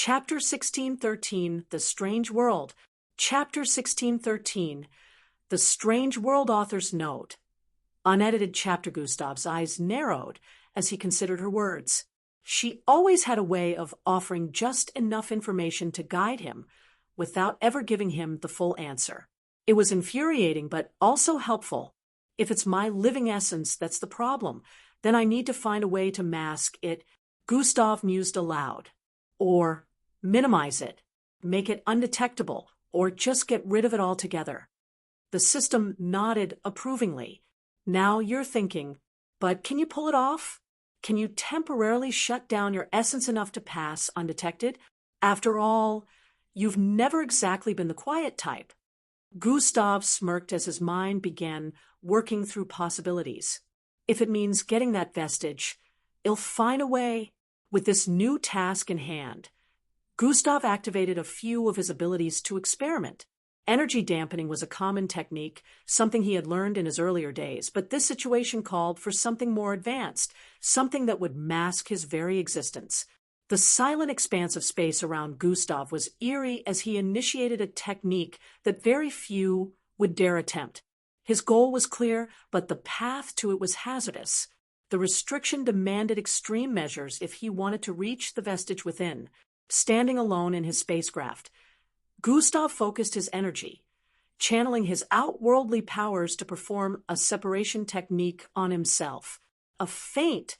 Chapter 1613, The Strange World. Chapter 1613, The Strange World author's note. Unedited chapter. Gustav's eyes narrowed as he considered her words. She always had a way of offering just enough information to guide him without ever giving him the full answer. It was infuriating but also helpful. If it's my living essence that's the problem, then I need to find a way to mask it, Gustav mused aloud. Or minimize it, make it undetectable, or just get rid of it altogether. The system nodded approvingly. Now you're thinking, but can you pull it off? Can you temporarily shut down your essence enough to pass undetected? After all, you've never exactly been the quiet type. Gustav smirked as his mind began working through possibilities. If it means getting that vestige, he'll find a way. With this new task in hand, Gustav activated a few of his abilities to experiment. Energy dampening was a common technique, something he had learned in his earlier days, but this situation called for something more advanced, something that would mask his very existence. The silent expanse of space around Gustav was eerie as he initiated a technique that very few would dare attempt. His goal was clear, but the path to it was hazardous. The restriction demanded extreme measures if he wanted to reach the vestige within. Standing alone in his spacecraft, Gustav focused his energy, channeling his outworldly powers to perform a separation technique on himself. A faint,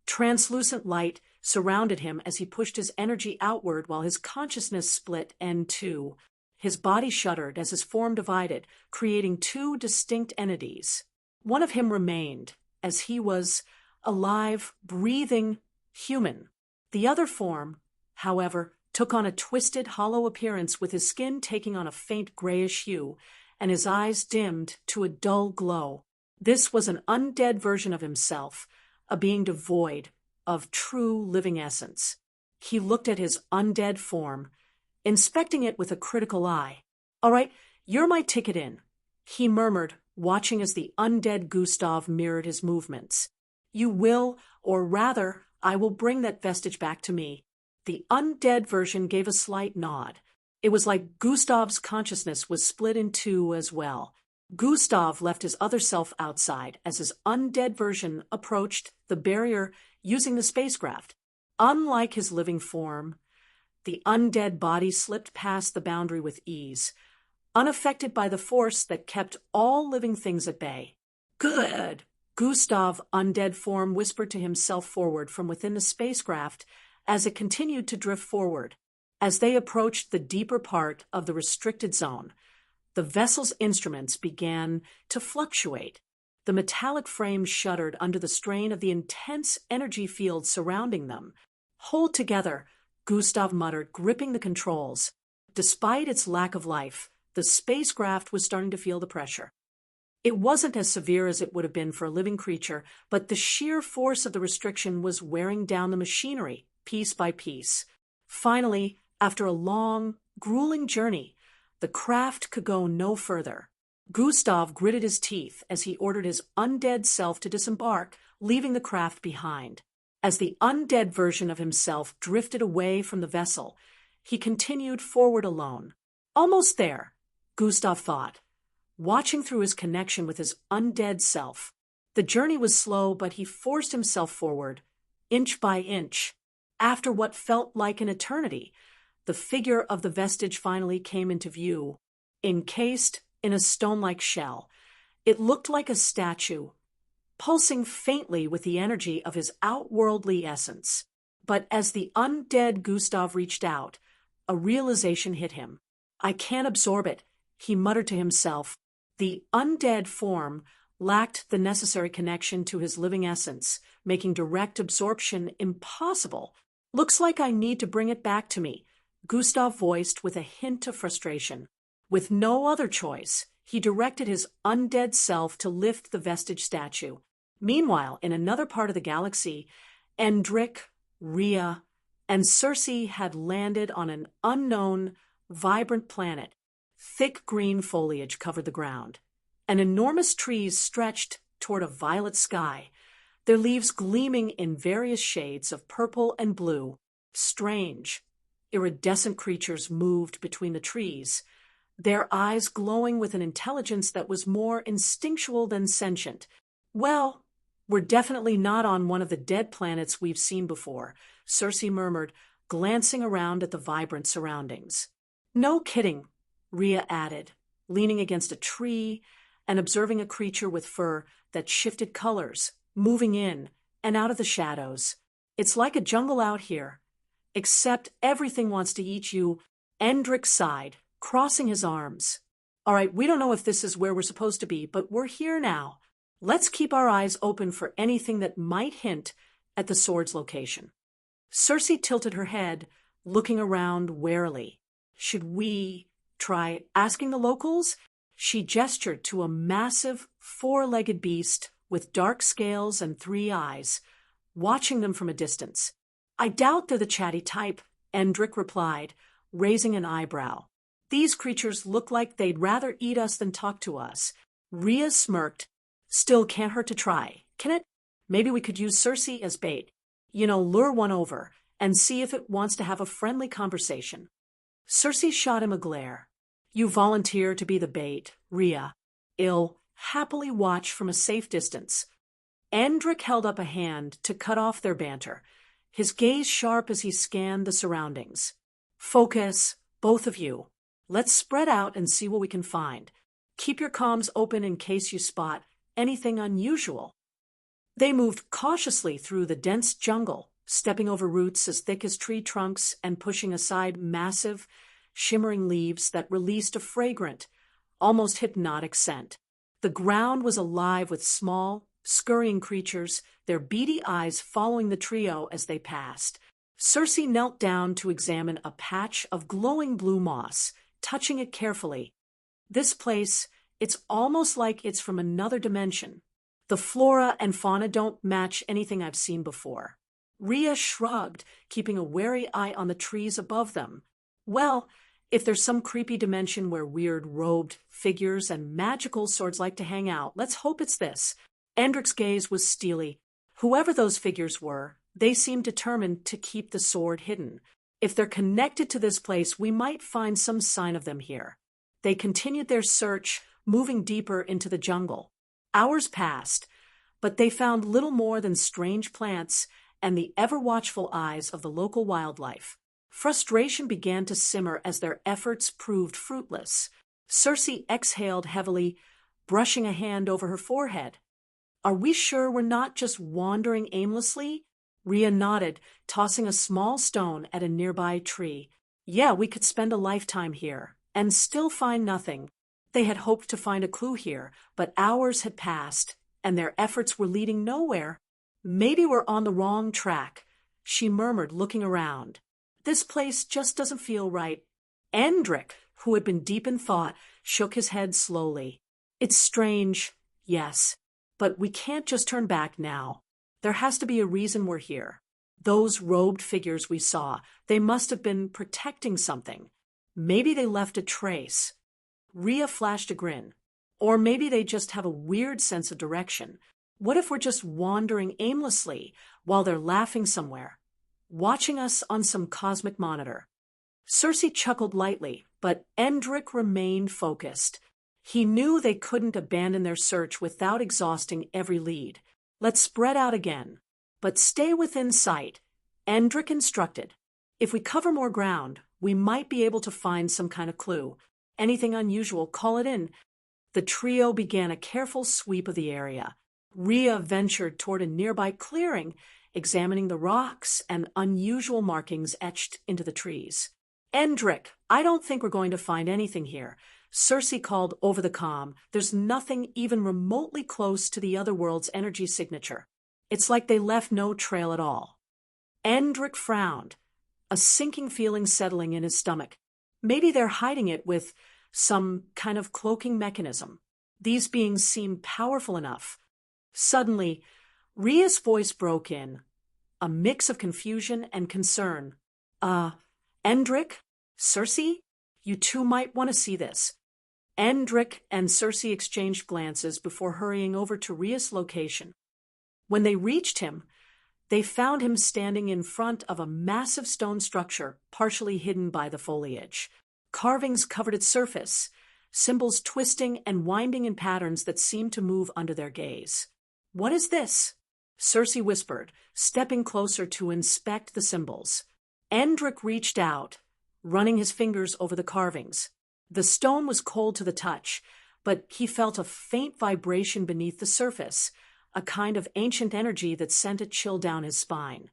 translucent light surrounded him as he pushed his energy outward while his consciousness split in two. His body shuddered as his form divided, creating two distinct entities. One of him remained, as he was alive, breathing, human. The other form, however, took on a twisted, hollow appearance, with his skin taking on a faint grayish hue and his eyes dimmed to a dull glow. This was an undead version of himself, a being devoid of true living essence. He looked at his undead form, inspecting it with a critical eye. "All right, you're my ticket in," he murmured, watching as the undead Gustav mirrored his movements. "You will, or rather, I will bring that vestige back to me." The undead version gave a slight nod. It was like Gustav's consciousness was split in two as well. Gustav left his other self outside as his undead version approached the barrier using the spacecraft. Unlike his living form, the undead body slipped past the boundary with ease, unaffected by the force that kept all living things at bay. "Good," Gustav, undead form, whispered to himself forward from within the spacecraft as it continued to drift forward. As they approached the deeper part of the restricted zone, the vessel's instruments began to fluctuate. The metallic frame shuddered under the strain of the intense energy field surrounding them. "Hold together," Gustav muttered, gripping the controls. Despite its lack of life, the spacecraft was starting to feel the pressure. It wasn't as severe as it would have been for a living creature, but the sheer force of the restriction was wearing down the machinery, piece by piece. Finally, after a long, grueling journey, the craft could go no further. Gustav gritted his teeth as he ordered his undead self to disembark, leaving the craft behind. As the undead version of himself drifted away from the vessel, he continued forward alone. Almost there, Gustav thought, watching through his connection with his undead self. The journey was slow, but he forced himself forward, inch by inch. After what felt like an eternity, the figure of the vestige finally came into view, encased in a stone-like shell. It looked like a statue, pulsing faintly with the energy of his outworldly essence. But as the undead Gustav reached out, a realization hit him. "I can't absorb it," he muttered to himself. The undead form lacked the necessary connection to his living essence, making direct absorption impossible. "Looks like I need to bring it back to me," Gustav voiced with a hint of frustration. With no other choice, he directed his undead self to lift the vestige statue. Meanwhile, in another part of the galaxy, Endrick, Rhea, and Circe had landed on an unknown, vibrant planet. Thick green foliage covered the ground, and enormous trees stretched toward a violet sky, their leaves gleaming in various shades of purple and blue. Strange, iridescent creatures moved between the trees, their eyes glowing with an intelligence that was more instinctual than sentient. Well, we're definitely not on one of the dead planets we've seen before, Cersei murmured, glancing around at the vibrant surroundings. No kidding, Rhea added, leaning against a tree and observing a creature with fur that shifted colors, moving in and out of the shadows. It's like a jungle out here, except everything wants to eat you. Endrick sighed, crossing his arms. All right, we don't know if this is where we're supposed to be, but we're here now. Let's keep our eyes open for anything that might hint at the sword's location. Cersei tilted her head, looking around warily. Should we try asking the locals? She gestured to a massive, four-legged beast with dark scales and 3 eyes, watching them from a distance. I doubt they're the chatty type, Endrick replied, raising an eyebrow. These creatures look like they'd rather eat us than talk to us. Rhea smirked. Still can't hurt to try, can it? Maybe we could use Cersei as bait. Lure one over and see if it wants to have a friendly conversation. Cersei shot him a glare. You volunteer to be the bait, Rhea. I'll happily watch from a safe distance. Endrick held up a hand to cut off their banter, his gaze sharp as he scanned the surroundings. Focus, both of you. Let's spread out and see what we can find. Keep your comms open in case you spot anything unusual. They moved cautiously through the dense jungle, stepping over roots as thick as tree trunks and pushing aside massive, shimmering leaves that released a fragrant, almost hypnotic scent. The ground was alive with small, scurrying creatures, their beady eyes following the trio as they passed. Cersei knelt down to examine a patch of glowing blue moss, touching it carefully. This place, it's almost like it's from another dimension. The flora and fauna don't match anything I've seen before. Rhea shrugged, keeping a wary eye on the trees above them. Well, if there's some creepy dimension where weird robed figures and magical swords like to hang out, let's hope it's this. Endrick's gaze was steely. Whoever those figures were, they seemed determined to keep the sword hidden. If they're connected to this place, we might find some sign of them here. They continued their search, moving deeper into the jungle. Hours passed, but they found little more than strange plants and the ever-watchful eyes of the local wildlife. Frustration began to simmer as their efforts proved fruitless. Cersei exhaled heavily, brushing a hand over her forehead. Are we sure we're not just wandering aimlessly? Rhea nodded, tossing a small stone at a nearby tree. Yeah, we could spend a lifetime here and still find nothing. They had hoped to find a clue here, but hours had passed, and their efforts were leading nowhere. Maybe we're on the wrong track, she murmured, looking around. This place just doesn't feel right. Endrick, who had been deep in thought, shook his head slowly. It's strange, yes, but we can't just turn back now. There has to be a reason we're here. Those robed figures we saw, they must have been protecting something. Maybe they left a trace. Rhea flashed a grin. Or maybe they just have a weird sense of direction. What if we're just wandering aimlessly while they're laughing somewhere, watching us on some cosmic monitor? Cersei chuckled lightly, but Endrick remained focused. He knew they couldn't abandon their search without exhausting every lead. Let's spread out again, but stay within sight, Endrick instructed. If we cover more ground, we might be able to find some kind of clue. Anything unusual, call it in. The trio began a careful sweep of the area. Rhea ventured toward a nearby clearing, examining the rocks and unusual markings etched into the trees. Endrick, I don't think we're going to find anything here. Cersei called over the comm. There's nothing even remotely close to the other world's energy signature. It's like they left no trail at all. Endrick frowned, a sinking feeling settling in his stomach. Maybe they're hiding it with some kind of cloaking mechanism. These beings seemed powerful enough. Suddenly, Rhea's voice broke in, a mix of confusion and concern. Endrick? Cersei? You two might want to see this. Endrick and Cersei exchanged glances before hurrying over to Rhea's location. When they reached him, They found him standing in front of a massive stone structure, partially hidden by the foliage. Carvings covered its surface, symbols twisting and winding in patterns that seemed to move under their gaze. "What is this?" Cersei whispered, stepping closer to inspect the symbols. Endric reached out, running his fingers over the carvings. The stone was cold to the touch, but he felt a faint vibration beneath the surface, a kind of ancient energy that sent a chill down his spine.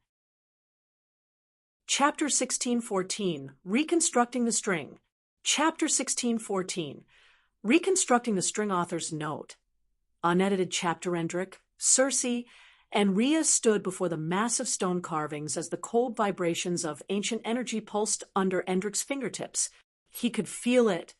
Chapter 1614, Reconstructing the String. Chapter 1614, Reconstructing the String author's note. Unedited chapter. Endric, Cersei, and Rhea stood before the massive stone carvings as the cold vibrations of ancient energy pulsed under Endric's fingertips. He could feel it,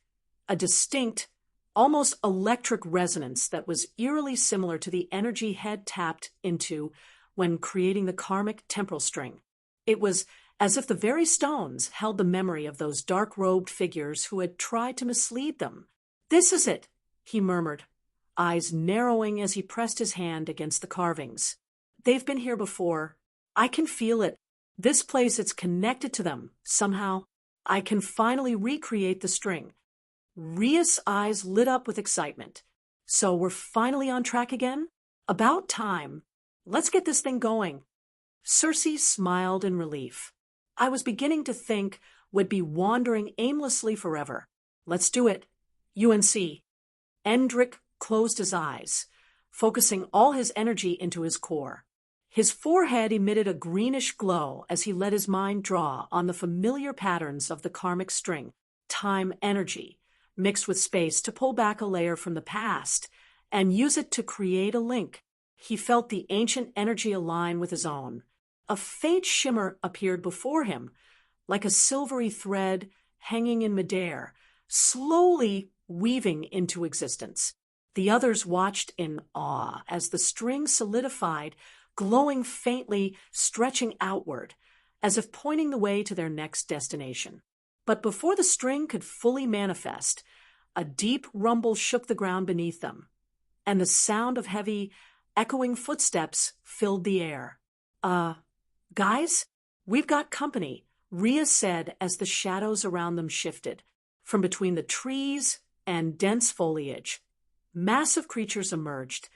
a distinct, almost electric resonance that was eerily similar to the energy he had tapped into when creating the karmic temporal string. It was as if the very stones held the memory of those dark-robed figures who had tried to mislead them. "This is it," he murmured, eyes narrowing as he pressed his hand against the carvings. "They've been here before. I can feel it. This place, it's connected to them, somehow. I can finally recreate the string." Rhea's eyes lit up with excitement. "So we're finally on track again? About time. Let's get this thing going." Cersei smiled in relief. "I was beginning to think we'd be wandering aimlessly forever. Let's do it. UNC." Endric closed his eyes, focusing all his energy into his core. His forehead emitted a greenish glow as he let his mind draw on the familiar patterns of the karmic string, time energy, mixed with space to pull back a layer from the past and use it to create a link. He felt the ancient energy align with his own. A faint shimmer appeared before him, like a silvery thread hanging in midair, slowly weaving into existence. The others watched in awe as the string solidified, glowing faintly, stretching outward, as if pointing the way to their next destination. But before the string could fully manifest, a deep rumble shook the ground beneath them, and the sound of heavy, echoing footsteps filled the air. Guys, we've got company," Rhea said as the shadows around them shifted. From between the trees and dense foliage, massive creatures emerged,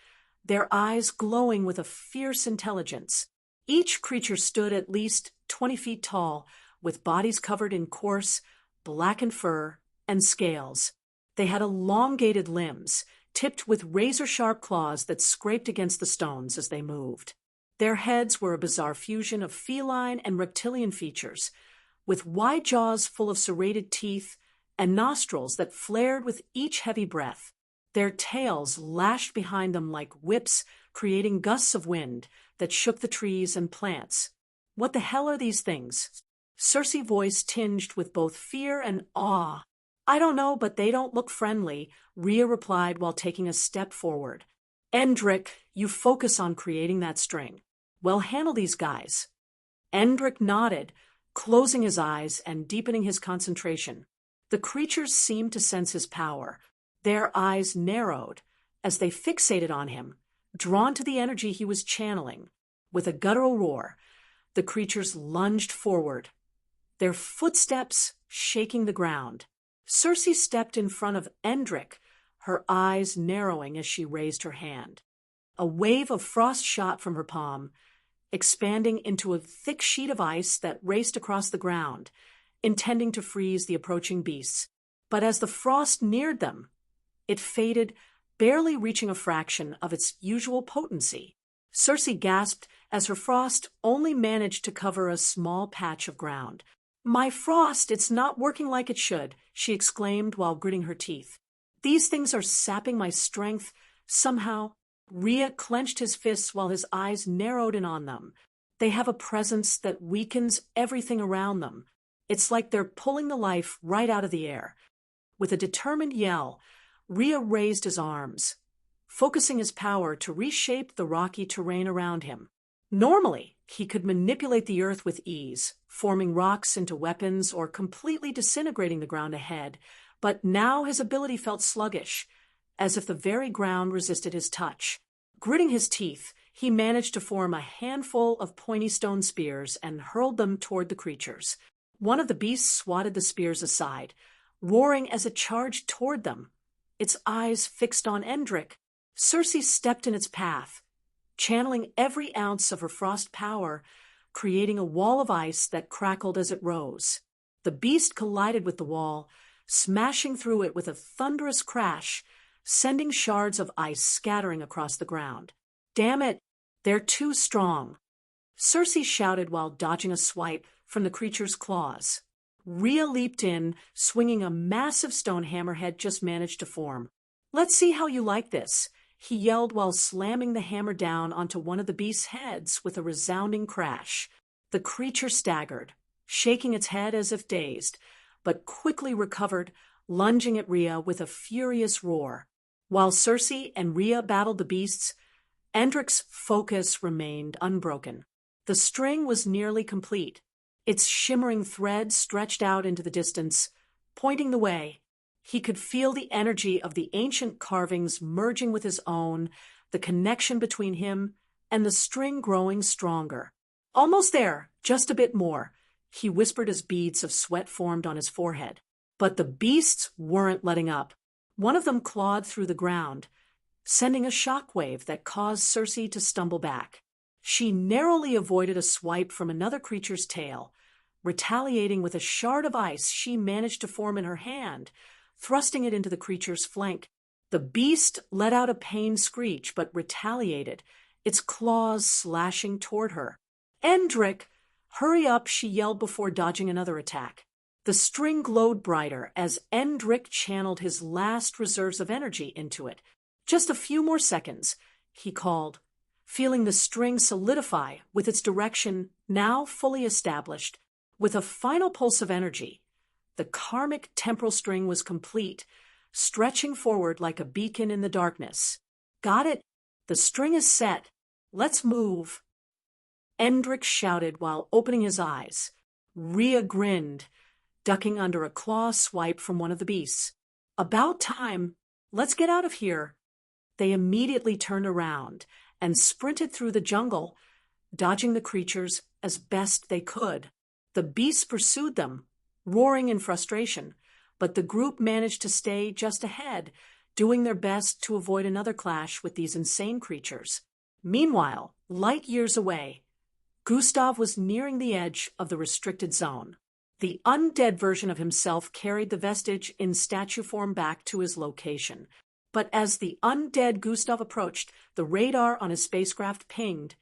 their eyes glowing with a fierce intelligence. Each creature stood at least 20 feet tall, with bodies covered in coarse, blackened fur and scales. They had elongated limbs, tipped with razor-sharp claws that scraped against the stones as they moved. Their heads were a bizarre fusion of feline and reptilian features, with wide jaws full of serrated teeth and nostrils that flared with each heavy breath. Their tails lashed behind them like whips, creating gusts of wind that shook the trees and plants. "What the hell are these things?" Cersei's voice tinged with both fear and awe. "I don't know, but they don't look friendly," Rhea replied while taking a step forward. "Endric, you focus on creating that string. Well, handle these guys." Endric nodded, closing his eyes and deepening his concentration. The creatures seemed to sense his power. Their eyes narrowed as they fixated on him, drawn to the energy he was channeling. With a guttural roar, the creatures lunged forward, their footsteps shaking the ground. Cersei stepped in front of Endric, her eyes narrowing as she raised her hand. A wave of frost shot from her palm, expanding into a thick sheet of ice that raced across the ground, intending to freeze the approaching beasts. But as the frost neared them, it faded, barely reaching a fraction of its usual potency. Cersei gasped as her frost only managed to cover a small patch of ground. "My frost, it's not working like it should," she exclaimed while gritting her teeth. "These things are sapping my strength, somehow." Rhea clenched his fists while his eyes narrowed in on them. "They have a presence that weakens everything around them. It's like they're pulling the life right out of the air." With a determined yell, Rhea raised his arms, focusing his power to reshape the rocky terrain around him. Normally, he could manipulate the earth with ease, forming rocks into weapons or completely disintegrating the ground ahead, but now his ability felt sluggish, as if the very ground resisted his touch. Gritting his teeth, he managed to form a handful of pointy stone spears and hurled them toward the creatures. One of the beasts swatted the spears aside, roaring as it charged toward them, its eyes fixed on Endrick. Circe stepped in its path, channeling every ounce of her frost power, creating a wall of ice that crackled as it rose. The beast collided with the wall, smashing through it with a thunderous crash, sending shards of ice scattering across the ground. "Damn it, they're too strong," Circe shouted while dodging a swipe from the creature's claws. Rhea leaped in, swinging a massive stone hammerhead just managed to form. "Let's see how you like this," he yelled while slamming the hammer down onto one of the beast's heads with a resounding crash. The creature staggered, shaking its head as if dazed, but quickly recovered, lunging at Rhea with a furious roar. While Circe and Rhea battled the beasts, Endrick's focus remained unbroken. The string was nearly complete. Its shimmering thread stretched out into the distance, pointing the way. He could feel the energy of the ancient carvings merging with his own, the connection between him and the string growing stronger. "Almost there, just a bit more," he whispered as beads of sweat formed on his forehead. But the beasts weren't letting up. One of them clawed through the ground, sending a shockwave that caused Circe to stumble back. She narrowly avoided a swipe from another creature's tail, retaliating with a shard of ice she managed to form in her hand, thrusting it into the creature's flank. The beast let out a pained screech but retaliated, its claws slashing toward her. "Endrick, hurry up," she yelled before dodging another attack. The string glowed brighter as Endrick channeled his last reserves of energy into it. "Just a few more seconds," he called, feeling the string solidify with its direction now fully established. With a final pulse of energy, the karmic temporal string was complete, stretching forward like a beacon in the darkness. "Got it? The string is set. Let's move," Endrick shouted while opening his eyes. Rhea grinned, ducking under a claw swipe from one of the beasts. "About time. Let's get out of here." They immediately turned around and sprinted through the jungle, dodging the creatures as best they could. The beasts pursued them, roaring in frustration, but the group managed to stay just ahead, doing their best to avoid another clash with these insane creatures. Meanwhile, light years away, Gustav was nearing the edge of the restricted zone. The undead version of himself carried the vestige in statue form back to his location. But as the undead Gustav approached, the radar on his spacecraft pinged,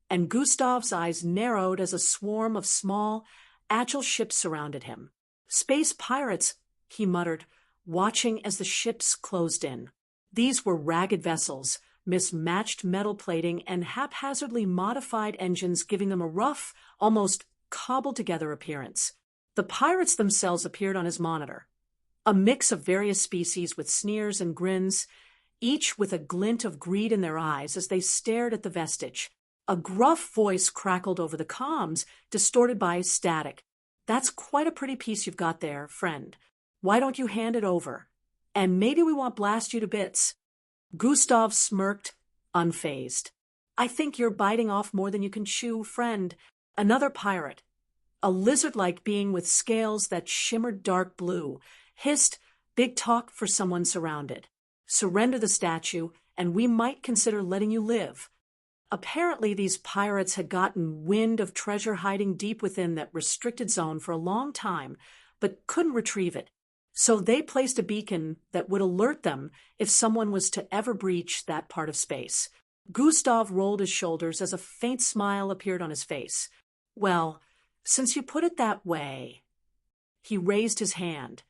and Gustav's eyes narrowed as a swarm of small, agile ships surrounded him. "Space pirates," he muttered, watching as the ships closed in. These were ragged vessels, mismatched metal plating and haphazardly modified engines giving them a rough, almost cobbled-together appearance. The pirates themselves appeared on his monitor, a mix of various species with sneers and grins, each with a glint of greed in their eyes as they stared at the vestige. A gruff voice crackled over the comms, distorted by static. "That's quite a pretty piece you've got there, friend. Why don't you hand it over? And maybe we won't blast you to bits." Gustav smirked, unfazed. "I think you're biting off more than you can chew, friend." Another pirate, a lizard-like being with scales that shimmered dark blue, hissed, "Big talk for someone surrounded. Surrender the statue, and we might consider letting you live." Apparently, these pirates had gotten wind of treasure hiding deep within that restricted zone for a long time, but couldn't retrieve it. So they placed a beacon that would alert them if someone was to ever breach that part of space. Gustav rolled his shoulders as a faint smile appeared on his face. "Well, since you put it that way..." He raised his hand,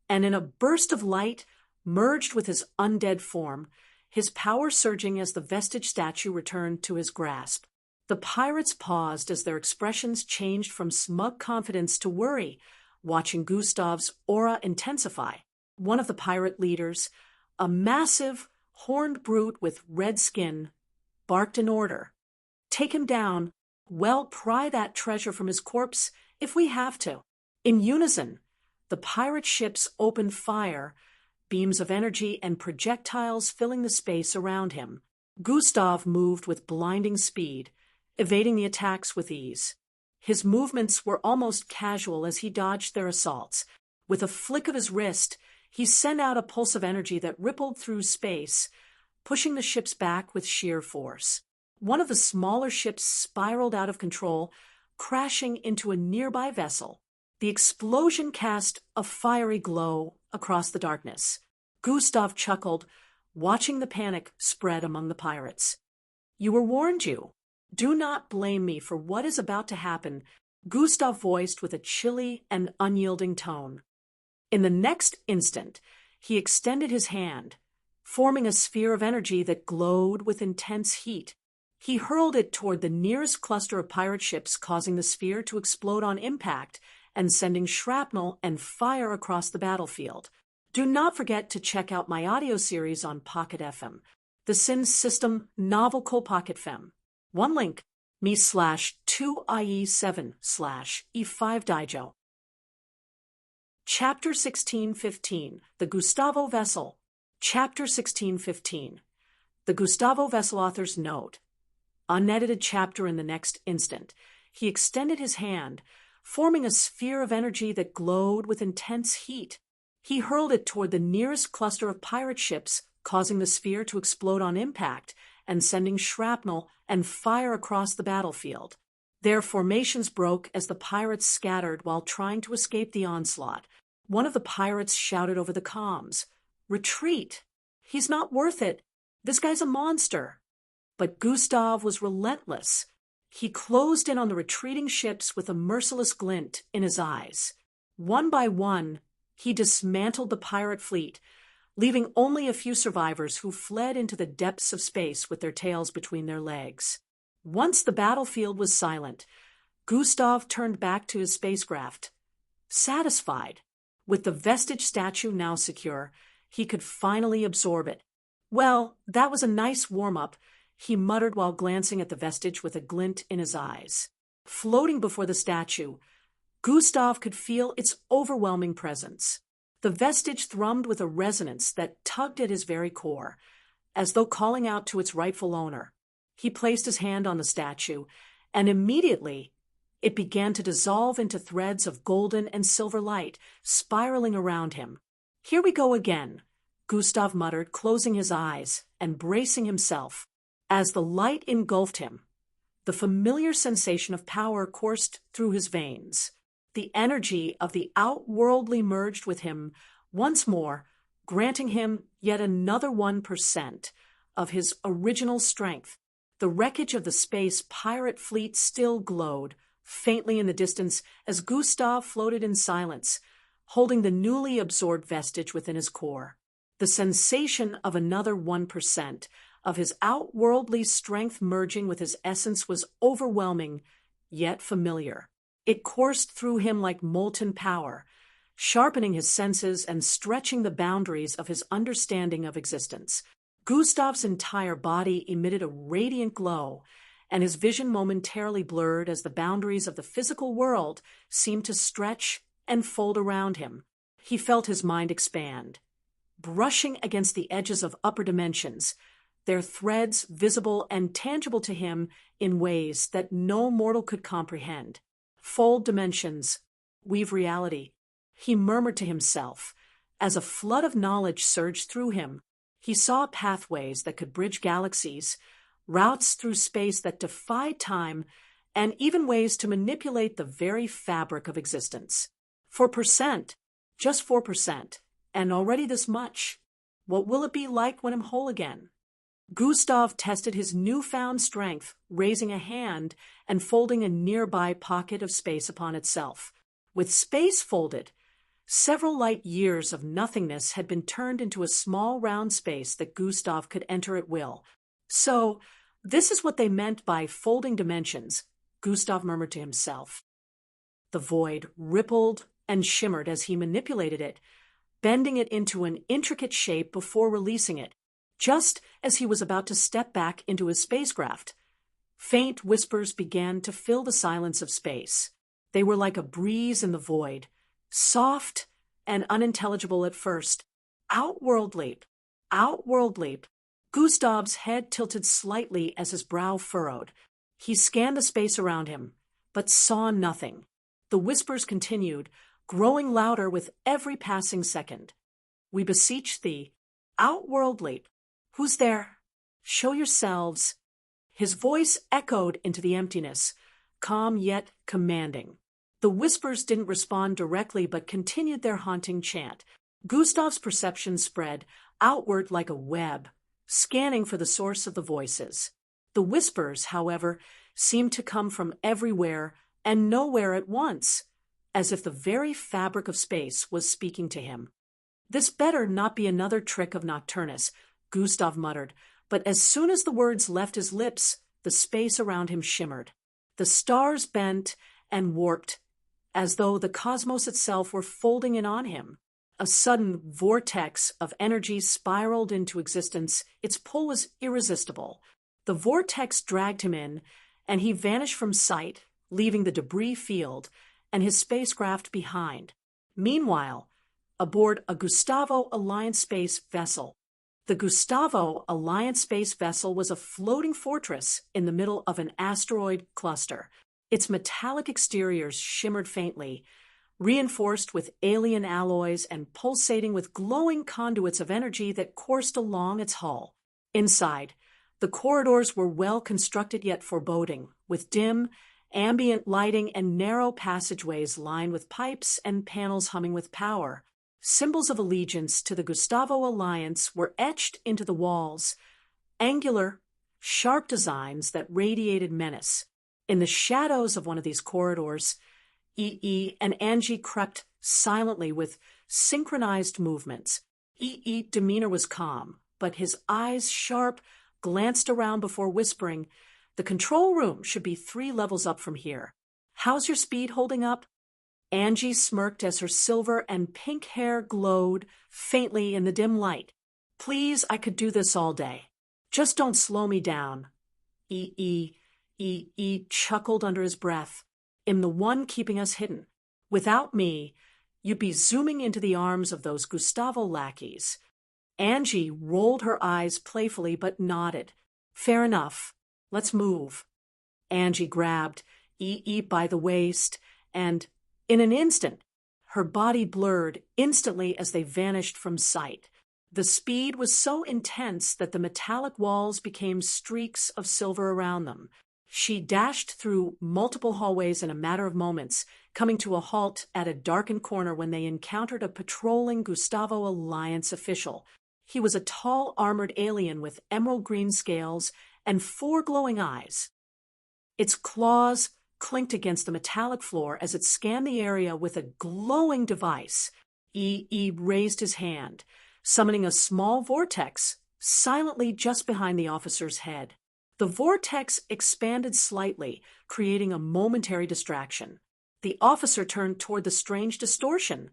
and in a burst of light, merged with his undead form, his power surging as the vestige statue returned to his grasp. The pirates paused as their expressions changed from smug confidence to worry, watching Gustav's aura intensify. One of the pirate leaders, a massive, horned brute with red skin, barked an order. "Take him down. Well, pry that treasure from his corpse if we have to." In unison, the pirate ships opened fire, beams of energy and projectiles filling the space around him. Gustav moved with blinding speed, evading the attacks with ease. His movements were almost casual as he dodged their assaults. With a flick of his wrist, he sent out a pulse of energy that rippled through space, pushing the ships back with sheer force. One of the smaller ships spiraled out of control, crashing into a nearby vessel. The explosion cast a fiery glow across the darkness. Gustav chuckled, watching the panic spread among the pirates. "You were warned, you. Do not blame me for what is about to happen," Gustav voiced with a chilly and unyielding tone. In the next instant, he extended his hand, forming a sphere of energy that glowed with intense heat. He hurled it toward the nearest cluster of pirate ships, causing the sphere to explode on impact and sending shrapnel and fire across the battlefield. Do not forget to check out my audio series on Pocket FM, the Sin System Novel Pocket FM. One link, me/2IE7/E5Dijo. Chapter 1615, The Gustavo Vessel. Chapter 1615. The Gustavo Vessel author's note. Unedited chapter in the next instant. He extended his hand, forming a sphere of energy that glowed with intense heat. He hurled it toward the nearest cluster of pirate ships, causing the sphere to explode on impact and sending shrapnel and fire across the battlefield. Their formations broke as the pirates scattered while trying to escape the onslaught. One of the pirates shouted over the comms, "Retreat! He's not worth it. This guy's a monster." But Gustav was relentless. He closed in on the retreating ships with a merciless glint in his eyes. One by one, he dismantled the pirate fleet, leaving only a few survivors who fled into the depths of space with their tails between their legs. Once the battlefield was silent, Gustav turned back to his spacecraft. Satisfied, with the vestige statue now secure, he could finally absorb it. "Well, that was a nice warm-up," he muttered while glancing at the vestige with a glint in his eyes. Floating before the statue, Gustav could feel its overwhelming presence. The vestige thrummed with a resonance that tugged at his very core, as though calling out to its rightful owner. He placed his hand on the statue, and immediately it began to dissolve into threads of golden and silver light, spiraling around him. "Here we go again," Gustav muttered, closing his eyes and bracing himself. As the light engulfed him, the familiar sensation of power coursed through his veins. The energy of the outworldly merged with him once more, granting him yet another 1% of his original strength. The wreckage of the space pirate fleet still glowed faintly in the distance as Gustav floated in silence, holding the newly absorbed vestige within his core. The sensation of another 1% of his outworldly strength merging with his essence was overwhelming, yet familiar. It coursed through him like molten power, sharpening his senses and stretching the boundaries of his understanding of existence. Gustav's entire body emitted a radiant glow, and his vision momentarily blurred as the boundaries of the physical world seemed to stretch and fold around him. He felt his mind expand, brushing against the edges of upper dimensions, their threads visible and tangible to him in ways that no mortal could comprehend. "Fold dimensions, weave reality," he murmured to himself. As a flood of knowledge surged through him, he saw pathways that could bridge galaxies, routes through space that defied time, and even ways to manipulate the very fabric of existence. 4%, just 4%, and already this much. What will it be like when I'm whole again? Gustav tested his newfound strength, raising a hand and folding a nearby pocket of space upon itself. With space folded, several light years of nothingness had been turned into a small round space that Gustav could enter at will. So, this is what they meant by folding dimensions, Gustav murmured to himself. The void rippled and shimmered as he manipulated it, bending it into an intricate shape before releasing it, just as he was about to step back into his spacecraft. Faint whispers began to fill the silence of space. They were like a breeze in the void, soft and unintelligible at first. Outworldly, outworldly. Gustav's head tilted slightly as his brow furrowed. He scanned the space around him, but saw nothing. The whispers continued, growing louder with every passing second. "We beseech thee, outworldly, who's there? Show yourselves." His voice echoed into the emptiness, calm yet commanding. The whispers didn't respond directly but continued their haunting chant. Gustav's perception spread outward like a web, scanning for the source of the voices. The whispers, however, seemed to come from everywhere and nowhere at once, as if the very fabric of space was speaking to him. "This better not be another trick of Nocturnus," Gustav muttered, but as soon as the words left his lips, the space around him shimmered. The stars bent and warped, as though the cosmos itself were folding in on him. A sudden vortex of energy spiraled into existence. Its pull was irresistible. The vortex dragged him in, and he vanished from sight, leaving the debris field and his spacecraft behind. Meanwhile, aboard a Gustavo Alliance space vessel. The Gustavo Alliance space vessel was a floating fortress in the middle of an asteroid cluster. Its metallic exteriors shimmered faintly, reinforced with alien alloys and pulsating with glowing conduits of energy that coursed along its hull. Inside, the corridors were well constructed yet foreboding, with dim, ambient lighting and narrow passageways lined with pipes and panels humming with power. Symbols of allegiance to the Gustavo Alliance were etched into the walls, angular, sharp designs that radiated menace. In the shadows of one of these corridors, EE and Angie crept silently with synchronized movements. EE demeanor was calm, but his eyes, sharp, glanced around before whispering, "The control room should be 3 levels up from here. How's your speed holding up?" Angie smirked as her silver and pink hair glowed faintly in the dim light. "Please, I could do this all day. Just don't slow me down." EE chuckled under his breath. "I'm the one keeping us hidden. Without me, you'd be zooming into the arms of those Gustavo lackeys." Angie rolled her eyes playfully but nodded. "Fair enough. Let's move." Angie grabbed EE by the waist, and in an instant, her body blurred instantly as they vanished from sight. The speed was so intense that the metallic walls became streaks of silver around them. She dashed through multiple hallways in a matter of moments, coming to a halt at a darkened corner when they encountered a patrolling Gustavo Alliance official. He was a tall, armored alien with emerald green scales and 4 glowing eyes. Its claws clinked against the metallic floor as it scanned the area with a glowing device. EE raised his hand, summoning a small vortex silently just behind the officer's head. The vortex expanded slightly, creating a momentary distraction. The officer turned toward the strange distortion,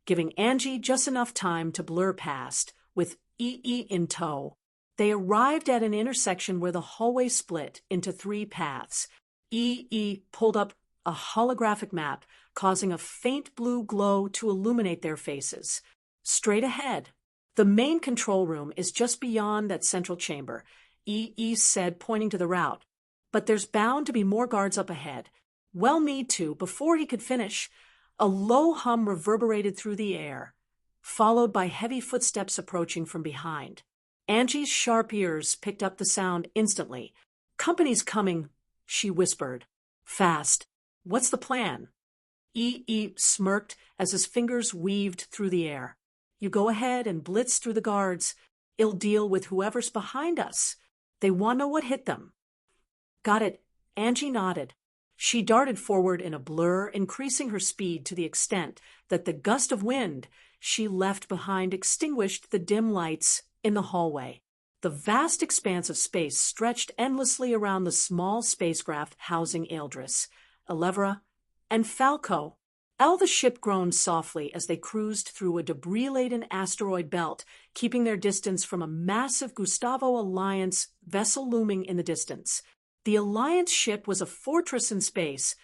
giving Angie just enough time to blur past, with EE in tow. They arrived at an intersection where the hallway split into 3 paths. EE pulled up a holographic map, causing a faint blue glow to illuminate their faces. "Straight ahead. The main control room is just beyond that central chamber," EE said, pointing to the route. "But there's bound to be more guards up ahead." Well, me too. Before he could finish, a low hum reverberated through the air, followed by heavy footsteps approaching from behind. Angie's sharp ears picked up the sound instantly. "Company's coming," she whispered. "Fast. What's the plan?" EE smirked as his fingers weaved through the air. "You go ahead and blitz through the guards. It'll deal with whoever's behind us. They want to know what hit them." "Got it." Angie nodded. She darted forward in a blur, increasing her speed to the extent that the gust of wind she left behind extinguished the dim lights in the hallway. The vast expanse of space stretched endlessly around the small spacecraft housing Eldris, Elevra, and Falco. The ship groaned softly as they cruised through a debris-laden asteroid belt, keeping their distance from a massive Gustavo Alliance vessel looming in the distance. The Alliance ship was a fortress in space,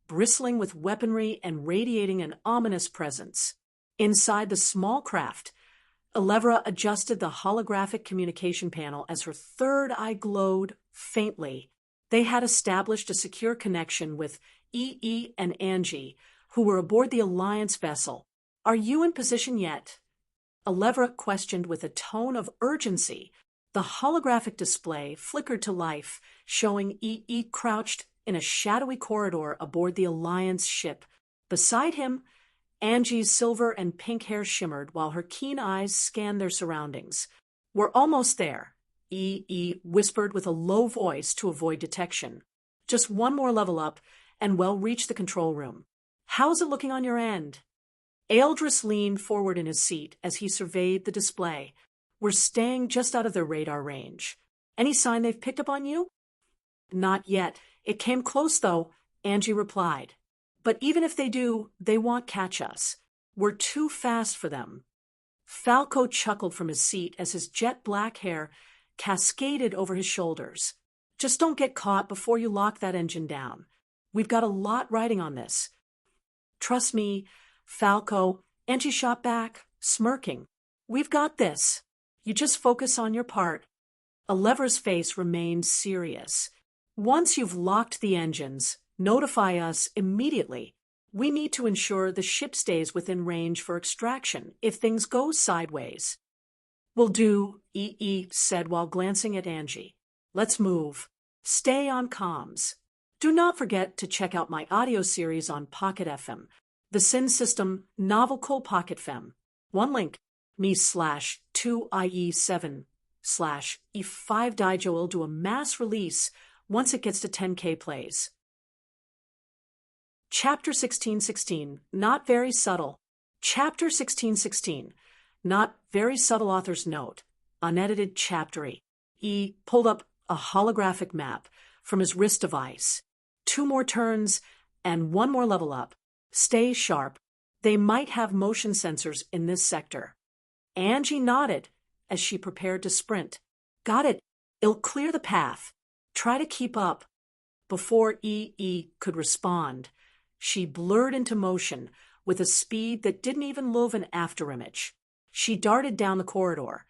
bristling with weaponry and radiating an ominous presence. Inside the small craft, Elevra adjusted the holographic communication panel as her third eye glowed faintly. They had established a secure connection with EE and Angie, who were aboard the Alliance vessel. "Are you in position yet?" Elevra questioned with a tone of urgency. The holographic display flickered to life, showing EE crouched in a shadowy corridor aboard the Alliance ship. Beside him, Angie's silver and pink hair shimmered while her keen eyes scanned their surroundings. "We're almost there," EE whispered with a low voice to avoid detection. "Just one more level up, and we'll reach the control room. How's it looking on your end?" Eldris leaned forward in his seat as he surveyed the display. "We're staying just out of their radar range. Any sign they've picked up on you?" "Not yet. It came close, though," Angie replied. "But even if they do, they won't catch us. We're too fast for them." Falco chuckled from his seat as his jet black hair cascaded over his shoulders. "Just don't get caught before you lock that engine down. We've got a lot riding on this." "Trust me, Falco," Angie shot back, smirking. "We've got this. You just focus on your part." Elevra's face remained serious. "Once you've locked the engines, notify us immediately. We need to ensure the ship stays within range for extraction if things go sideways." "Will do," EE said while glancing at Angie. "Let's move. Stay on comms. Do not forget to check out my audio series on Pocket FM, the Sin System Novel Cool Pocket FM. One link, me/2IE7/E5 Daijo will do a mass release once it gets to 10K plays. Chapter 1616, Not Very Subtle. Chapter 1616, Not Very Subtle Author's Note. Unedited Chapter E pulled up a holographic map from his wrist device. 2 more turns and 1 more level up. Stay sharp. They might have motion sensors in this sector. Angie nodded as she prepared to sprint. "Got it. It'll clear the path. Try to keep up." Before EE could respond, she blurred into motion with a speed that didn't even loove an afterimage. She darted down the corridor,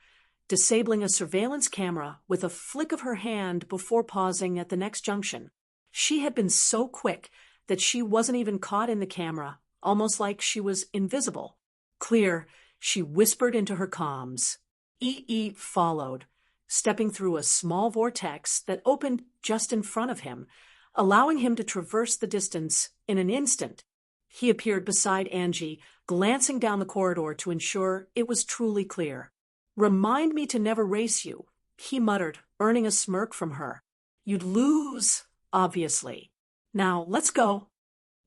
disabling a surveillance camera with a flick of her hand before pausing at the next junction. She had been so quick that she wasn't even caught in the camera, almost like she was invisible. "Clear," she whispered into her comms. EE followed, stepping through a small vortex that opened just in front of him, allowing him to traverse the distance in an instant. He appeared beside Angie, glancing down the corridor to ensure it was truly clear. "Remind me to never race you," he muttered, earning a smirk from her. "You'd lose, obviously. Now, let's go."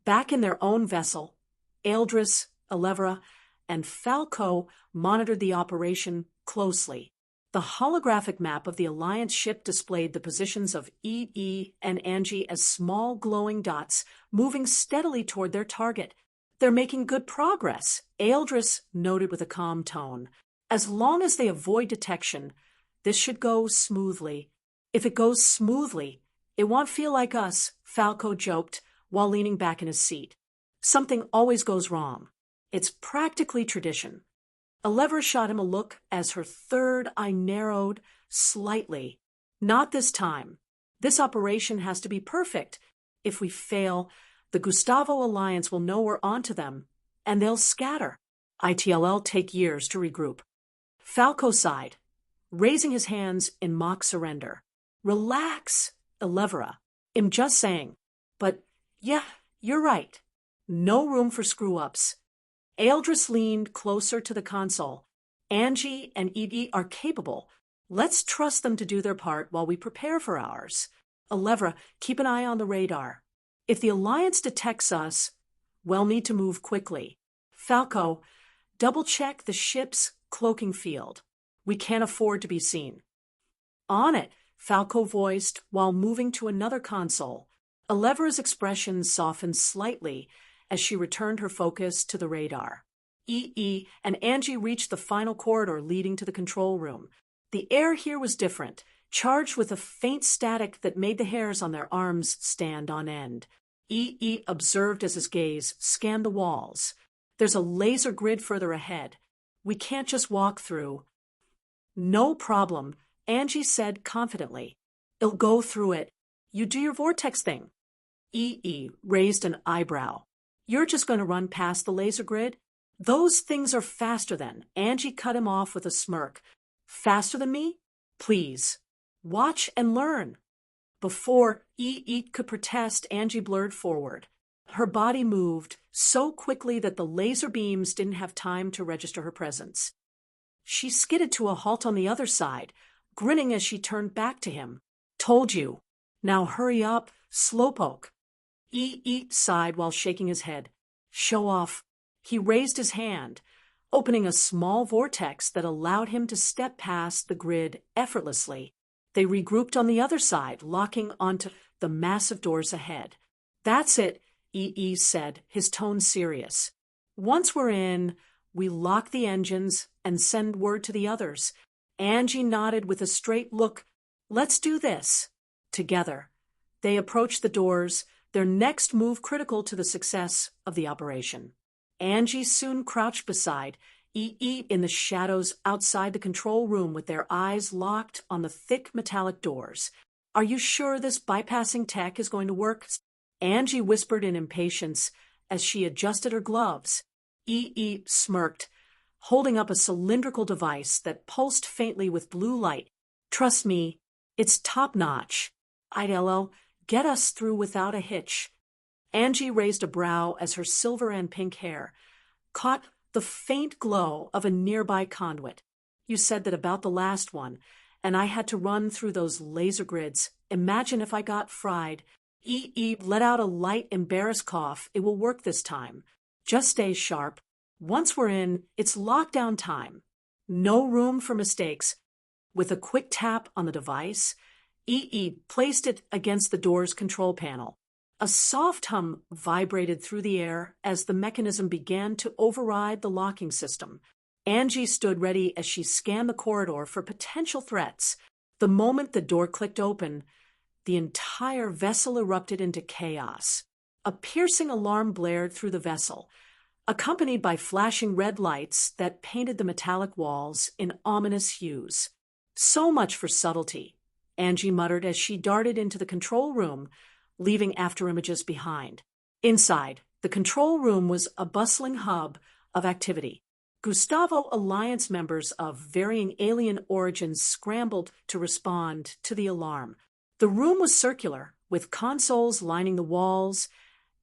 Back in their own vessel, Eldris, Elevra, and Falco monitored the operation closely. The holographic map of the Alliance ship displayed the positions of EE and Angie as small glowing dots, moving steadily toward their target. "They're making good progress," Eldris noted with a calm tone. "As long as they avoid detection, this should go smoothly." "If it goes smoothly, it won't feel like us," Falco joked while leaning back in his seat. "Something always goes wrong. It's practically tradition." Elevra shot him a look as her third eye narrowed slightly. "Not this time. This operation has to be perfect. If we fail, the Gustavo Alliance will know we're onto them, and they'll scatter. ITLL take years to regroup." Falco sighed, raising his hands in mock surrender. "Relax, Elevra. I'm just saying. But, yeah, you're right. No room for screw-ups." Eldris leaned closer to the console. "Angie and EE are capable. Let's trust them to do their part while we prepare for ours. Elevra, keep an eye on the radar. If the Alliance detects us, we'll need to move quickly. Falco, double-check the ship's cloaking field. We can't afford to be seen." "On it," Falco voiced while moving to another console. Elevra's expression softened slightly as she returned her focus to the radar. EE and Angie reached the final corridor leading to the control room. The air here was different, charged with a faint static that made the hairs on their arms stand on end. EE observed as his gaze scanned the walls. "There's a laser grid further ahead. We can't just walk through. No problem, Angie said confidently. I'll go through it. You do your vortex thing. EE raised an eyebrow. You're just going to run past the laser grid? Those things are faster than. Angie cut him off with a smirk. Faster than me? Please. Watch and learn. Before EE could protest, Angie blurred forward. Her body moved so quickly that the laser beams didn't have time to register her presence. She skidded to a halt on the other side, grinning as she turned back to him. Told you. Now hurry up, slowpoke. EE sighed while shaking his head. Show off. He raised his hand, opening a small vortex that allowed him to step past the grid effortlessly. They regrouped on the other side, locking onto the massive doors ahead. That's it, EE said, his tone serious. Once we're in, we lock the engines and send word to the others. Angie nodded with a straight look. Let's do this. Together. They approached the doors, their next move critical to the success of the operation. Angie soon crouched beside EE in the shadows outside the control room with their eyes locked on the thick metallic doors. Are you sure this bypassing tech is going to work? Angie whispered in impatience as she adjusted her gloves. EE smirked, holding up a cylindrical device that pulsed faintly with blue light. Trust me, it's top-notch. I'll get us through without a hitch. Angie raised a brow as her silver and pink hair caught the faint glow of a nearby conduit. You said that about the last one, and I had to run through those laser grids. Imagine if I got fried. EE let out a light, embarrassed cough. It will work this time. Just stay sharp. Once we're in, it's lockdown time. No room for mistakes. With a quick tap on the device, EE placed it against the door's control panel. A soft hum vibrated through the air as the mechanism began to override the locking system. Angie stood ready as she scanned the corridor for potential threats. The moment the door clicked open, the entire vessel erupted into chaos. A piercing alarm blared through the vessel, accompanied by flashing red lights that painted the metallic walls in ominous hues. So much for subtlety, Angie muttered as she darted into the control room, leaving afterimages behind. Inside, the control room was a bustling hub of activity. Gustavo Alliance members of varying alien origins scrambled to respond to the alarm. The room was circular, with consoles lining the walls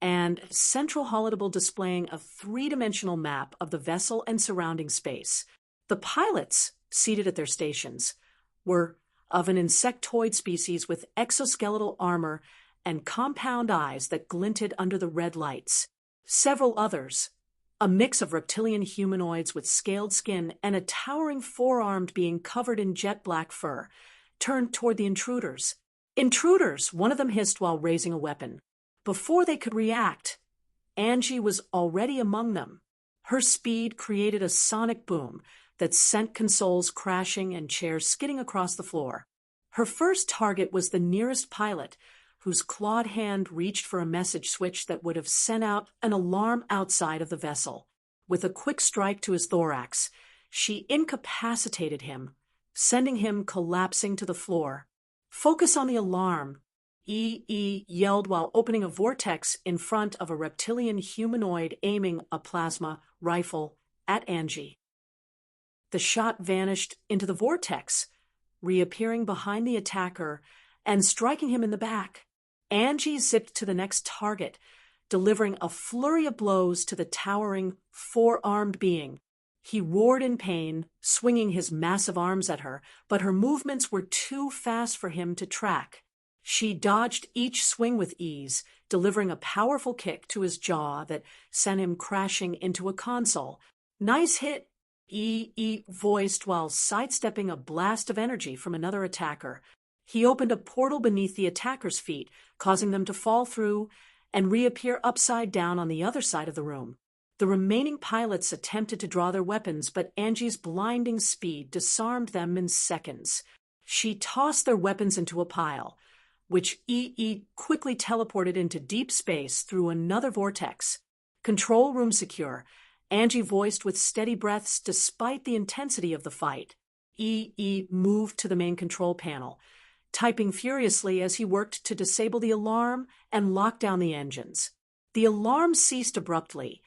and a central holodeck displaying a three-dimensional map of the vessel and surrounding space. The pilots, seated at their stations, were of an insectoid species with exoskeletal armor and compound eyes that glinted under the red lights. Several others, a mix of reptilian humanoids with scaled skin and a towering forearmed being covered in jet black fur, turned toward the intruders. Intruders, one of them hissed while raising a weapon. Before they could react, Angie was already among them. Her speed created a sonic boom that sent consoles crashing and chairs skidding across the floor. Her first target was the nearest pilot, whose clawed hand reached for a message switch that would have sent out an alarm outside of the vessel. With a quick strike to his thorax, she incapacitated him, sending him collapsing to the floor. Focus on the alarm, EE yelled while opening a vortex in front of a reptilian humanoid aiming a plasma rifle at Angie. The shot vanished into the vortex, reappearing behind the attacker and striking him in the back. Angie zipped to the next target, delivering a flurry of blows to the towering, four-armed being. He roared in pain, swinging his massive arms at her, but her movements were too fast for him to track. She dodged each swing with ease, delivering a powerful kick to his jaw that sent him crashing into a console. Nice hit, EE voiced while sidestepping a blast of energy from another attacker. He opened a portal beneath the attacker's feet, causing them to fall through and reappear upside down on the other side of the room. The remaining pilots attempted to draw their weapons, but Angie's blinding speed disarmed them in seconds. She tossed their weapons into a pile, which EE quickly teleported into deep space through another vortex. Control room secure, Angie voiced with steady breaths despite the intensity of the fight. EE moved to the main control panel, typing furiously as he worked to disable the alarm and lock down the engines. The alarm ceased abruptly,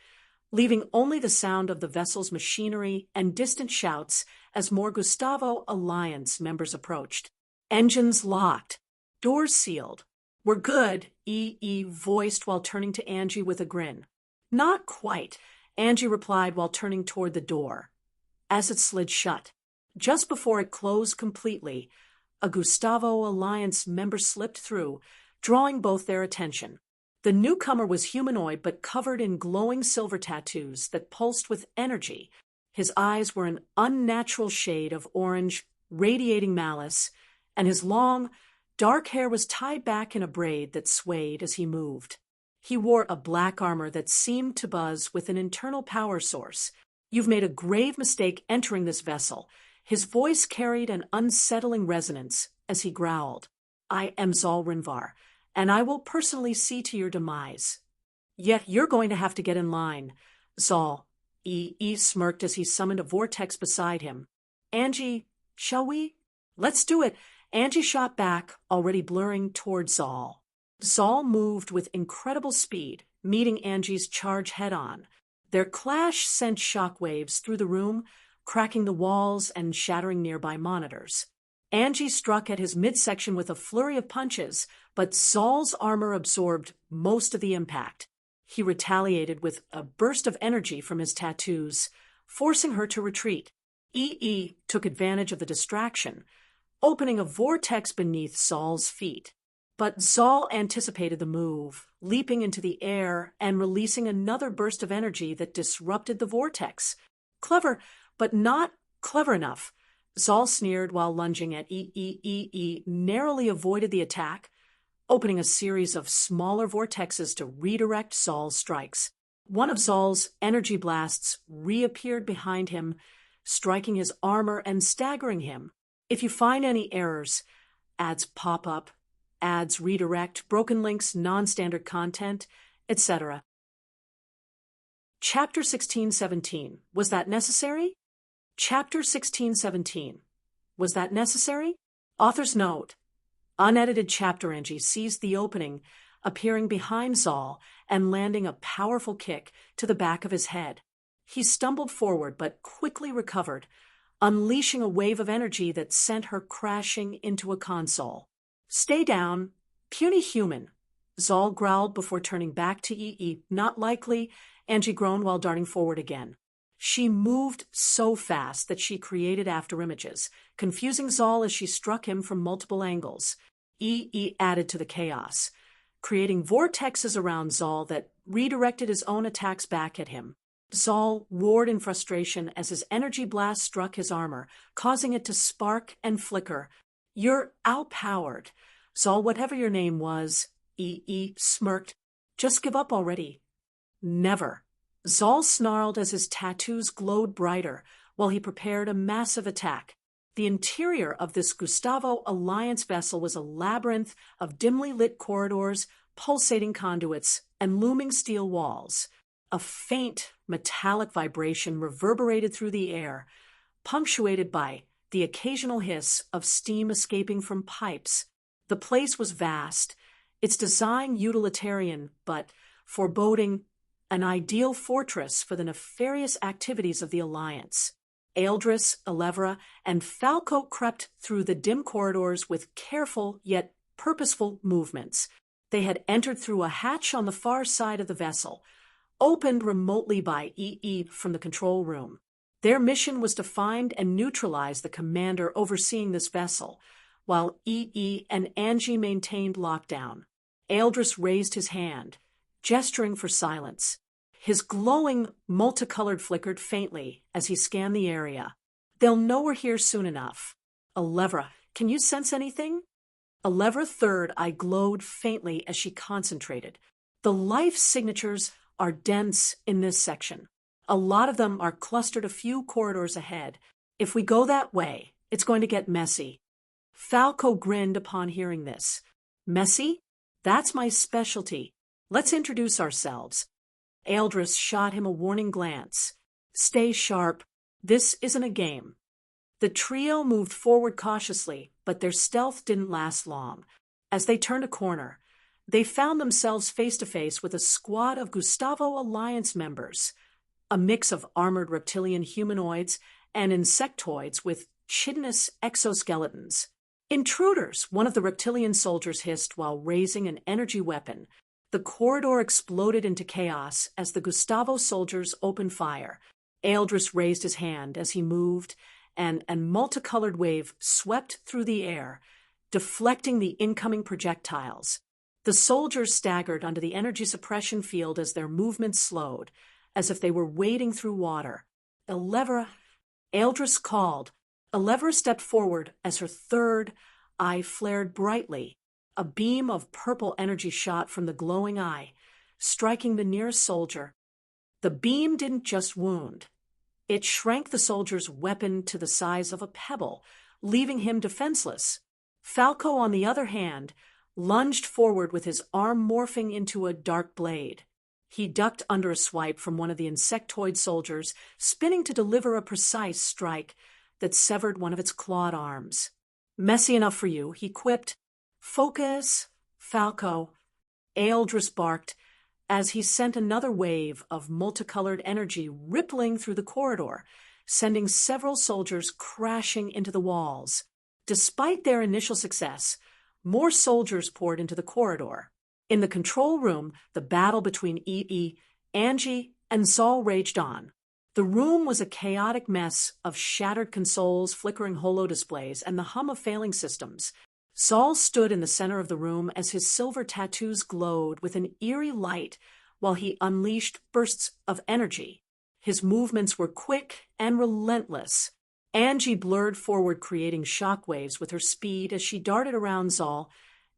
leaving only the sound of the vessel's machinery and distant shouts as more Gustavo Alliance members approached. Engines locked. Doors sealed. "We're good," EE voiced while turning to Angie with a grin. "Not quite," Angie replied while turning toward the door. As it slid shut, just before it closed completely, a Gustavo Alliance member slipped through, drawing both their attention. The newcomer was humanoid but covered in glowing silver tattoos that pulsed with energy. His eyes were an unnatural shade of orange, radiating malice, and his long, dark hair was tied back in a braid that swayed as he moved. He wore a black armor that seemed to buzz with an internal power source. "You've made a grave mistake entering this vessel." His voice carried an unsettling resonance as he growled. "I am Zal Rinvar, and I will personally see to your demise. Yet you're going to have to get in line." Zal, EE smirked as he summoned a vortex beside him. "Angie, shall we?" "Let's do it." Angie shot back, already blurring toward Zal. Zal moved with incredible speed, meeting Angie's charge head-on. Their clash sent shockwaves through the room, cracking the walls and shattering nearby monitors. Angie struck at his midsection with a flurry of punches, but Zal's armor absorbed most of the impact. He retaliated with a burst of energy from his tattoos, forcing her to retreat. EE took advantage of the distraction, opening a vortex beneath Zal's feet. But Zal anticipated the move, leaping into the air and releasing another burst of energy that disrupted the vortex. "Clever, but not clever enough." Zal sneered while lunging at EE, narrowly avoided the attack, opening a series of smaller vortexes to redirect Zal's strikes. One of Zal's energy blasts reappeared behind him, striking his armor and staggering him. If you find any errors, ads pop up, ads redirect, broken links, non-standard content, etc. Chapter 1617. Was that necessary? Chapter 1617. Was that necessary? Author's note. Unedited chapter Angie seized the opening, appearing behind Zal and landing a powerful kick to the back of his head. He stumbled forward but quickly recovered, unleashing a wave of energy that sent her crashing into a console. "Stay down, puny human," Zal growled before turning back to EE. "Not likely," Angie groaned while darting forward again. She moved so fast that she created afterimages, confusing Zal as she struck him from multiple angles. EE added to the chaos, creating vortexes around Zal that redirected his own attacks back at him. Zal roared in frustration as his energy blast struck his armor, causing it to spark and flicker. "You're outpowered." "Zal, whatever your name was," EE smirked. "Just give up already." "Never." Zal snarled as his tattoos glowed brighter while he prepared a massive attack. The interior of this Gustavo Alliance vessel was a labyrinth of dimly lit corridors, pulsating conduits, and looming steel walls. A faint, metallic vibration reverberated through the air, punctuated by the occasional hiss of steam escaping from pipes. The place was vast, its design utilitarian but foreboding, an ideal fortress for the nefarious activities of the Alliance. Eldris, Elevra, and Falco crept through the dim corridors with careful yet purposeful movements. They had entered through a hatch on the far side of the vessel, opened remotely by EE from the control room. Their mission was to find and neutralize the commander overseeing this vessel, while EE and Angie maintained lockdown. Eldris raised his hand, gesturing for silence. His glowing multicolored flickered faintly as he scanned the area. "They'll know we're here soon enough." "Elevra, can you sense anything?" Elevra third eye glowed faintly as she concentrated. "The life signatures are dense in this section. A lot of them are clustered a few corridors ahead. If we go that way, it's going to get messy." Falco grinned upon hearing this. "Messy? That's my specialty. Let's introduce ourselves." Eldris shot him a warning glance. Stay sharp. This isn't a game. The trio moved forward cautiously, but their stealth didn't last long. As they turned a corner, they found themselves face to face with a squad of Gustavo Alliance members, a mix of armored reptilian humanoids and insectoids with chitinous exoskeletons. Intruders, one of the reptilian soldiers hissed while raising an energy weapon. The corridor exploded into chaos as the Gustavo soldiers opened fire. Eldris raised his hand as he moved, and a multicolored wave swept through the air, deflecting the incoming projectiles. The soldiers staggered under the energy suppression field as their movements slowed, as if they were wading through water. Elevra, Eldris called. Elevra stepped forward as her third eye flared brightly. A beam of purple energy shot from the glowing eye, striking the nearest soldier. The beam didn't just wound. It shrank the soldier's weapon to the size of a pebble, leaving him defenseless. Falco, on the other hand, lunged forward with his arm morphing into a dark blade. He ducked under a swipe from one of the insectoid soldiers, spinning to deliver a precise strike that severed one of its clawed arms. Messy enough for you, he quipped. Focus, Falco. Eldris barked as he sent another wave of multicolored energy rippling through the corridor, sending several soldiers crashing into the walls. Despite their initial success, more soldiers poured into the corridor. In the control room, the battle between E.E., Angie, and Saul raged on. The room was a chaotic mess of shattered consoles, flickering holodisplays, and the hum of failing systems. Saul stood in the center of the room as his silver tattoos glowed with an eerie light while he unleashed bursts of energy. His movements were quick and relentless. Angie blurred forward, creating shockwaves with her speed as she darted around Zal,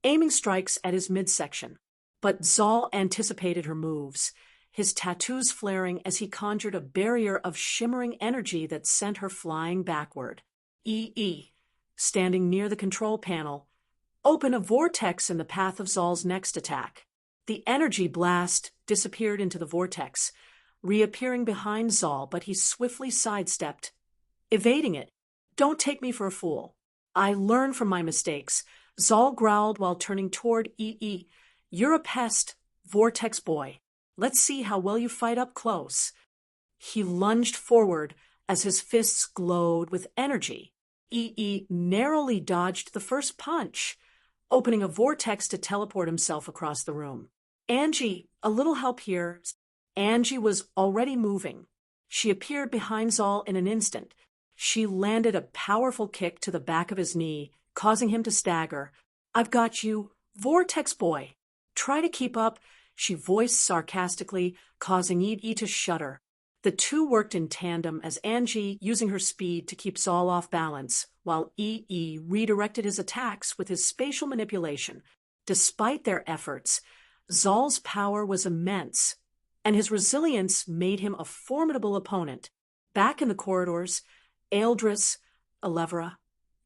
aiming strikes at his midsection. But Zal anticipated her moves, his tattoos flaring as he conjured a barrier of shimmering energy that sent her flying backward. E.E., standing near the control panel, opened a vortex in the path of Zal's next attack. The energy blast disappeared into the vortex, reappearing behind Zal, but he swiftly sidestepped, evading it. Don't take me for a fool. I learn from my mistakes. Zal growled while turning toward E.E. You're a pest, vortex boy. Let's see how well you fight up close. He lunged forward as his fists glowed with energy. E.E. narrowly dodged the first punch, opening a vortex to teleport himself across the room. Angie, a little help here. Angie was already moving. She appeared behind Zal in an instant. She landed a powerful kick to the back of his knee, causing him to stagger. I've got you, vortex boy. Try to keep up, she voiced sarcastically, causing E.E. to shudder. The two worked in tandem as Angie, using her speed to keep Zal off balance, while E.E. redirected his attacks with his spatial manipulation. Despite their efforts, Zal's power was immense, and his resilience made him a formidable opponent. Back in the corridors, Eldris, Elevra,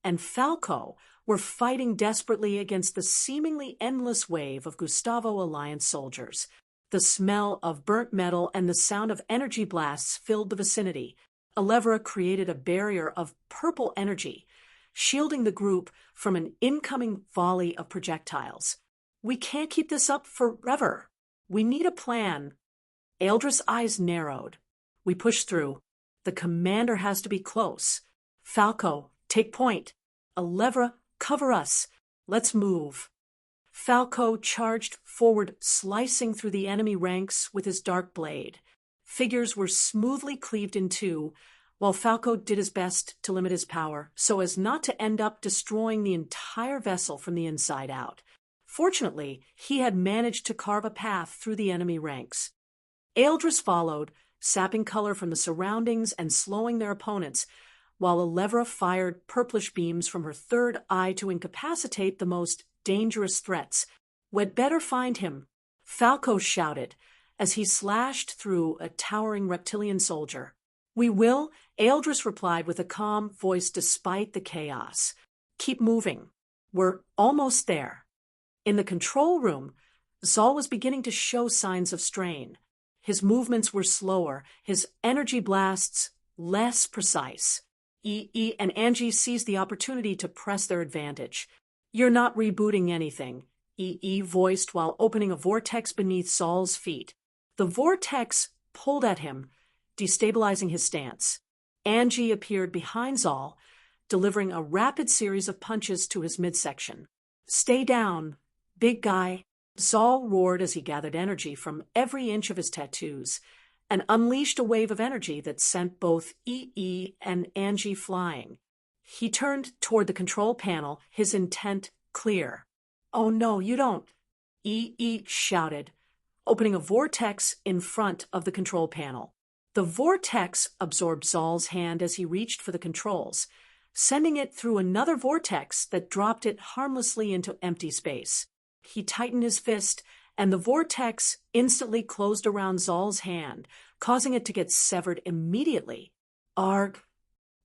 and Falco were fighting desperately against the seemingly endless wave of Gustavo Alliance soldiers. The smell of burnt metal and the sound of energy blasts filled the vicinity. Elevra created a barrier of purple energy, shielding the group from an incoming volley of projectiles. We can't keep this up forever. We need a plan. Eldris' eyes narrowed. We push through. The commander has to be close. Falco, take point. Elevra, cover us. Let's move. Falco charged forward, slicing through the enemy ranks with his dark blade. Figures were smoothly cleaved in two, while Falco did his best to limit his power so as not to end up destroying the entire vessel from the inside out. Fortunately, he had managed to carve a path through the enemy ranks. Eldris followed, sapping color from the surroundings and slowing their opponents, while Elevra fired purplish beams from her third eye to incapacitate the most dangerous threats. We'd better find him, Falco shouted as he slashed through a towering reptilian soldier. We will, Eldris replied with a calm voice despite the chaos. Keep moving. We're almost there. In the control room, Zal was beginning to show signs of strain. His movements were slower, his energy blasts less precise. EE and Angie seized the opportunity to press their advantage. "You're not rebooting anything," EE voiced while opening a vortex beneath Zal's feet. The vortex pulled at him, destabilizing his stance. Angie appeared behind Zal, delivering a rapid series of punches to his midsection. "Stay down, big guy," Zal roared as he gathered energy from every inch of his tattoos and unleashed a wave of energy that sent both EE and Angie flying. He turned toward the control panel, his intent clear. "Oh no, you don't," EE shouted, opening a vortex in front of the control panel. The vortex absorbed Zal's hand as he reached for the controls, sending it through another vortex that dropped it harmlessly into empty space. He tightened his fist, and the vortex instantly closed around Zal's hand, causing it to get severed immediately. "Arg!"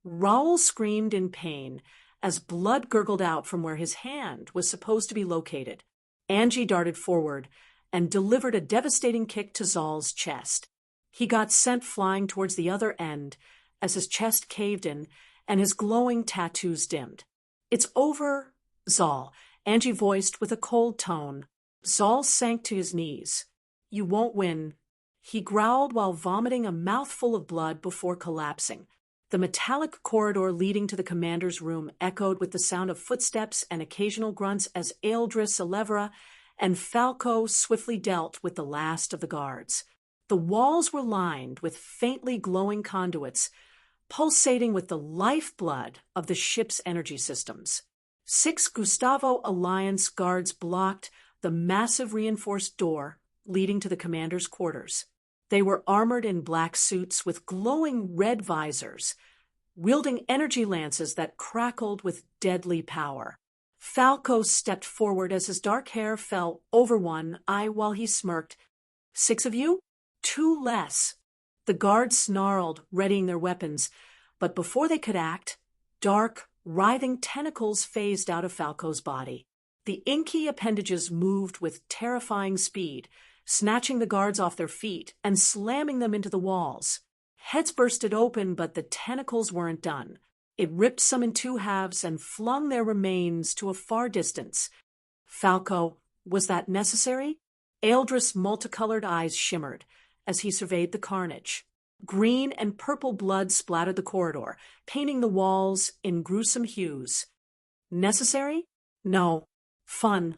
Raoul screamed in pain as blood gurgled out from where his hand was supposed to be located. Angie darted forward and delivered a devastating kick to Zal's chest. He got sent flying towards the other end as his chest caved in and his glowing tattoos dimmed. "It's over, Zal," Angie voiced with a cold tone. Zal sank to his knees. "You won't win," he growled while vomiting a mouthful of blood before collapsing. The metallic corridor leading to the commander's room echoed with the sound of footsteps and occasional grunts as Eldris Elevra and Falco swiftly dealt with the last of the guards. The walls were lined with faintly glowing conduits, pulsating with the lifeblood of the ship's energy systems. 6 Gustavo Alliance guards blocked the massive reinforced door leading to the commander's quarters. They were armored in black suits with glowing red visors, wielding energy lances that crackled with deadly power. Falco stepped forward as his dark hair fell over one eye while he smirked. "6 of you? 2 less." The guards snarled, readying their weapons, but before they could act, dark, writhing tentacles phased out of Falco's body. The inky appendages moved with terrifying speed, snatching the guards off their feet and slamming them into the walls. Heads bursted open, but the tentacles weren't done. It ripped some in 2 halves and flung their remains to a far distance. "Falco, was that necessary?" Eldris' multicolored eyes shimmered as he surveyed the carnage. Green and purple blood splattered the corridor, painting the walls in gruesome hues. "Necessary? No. Fun.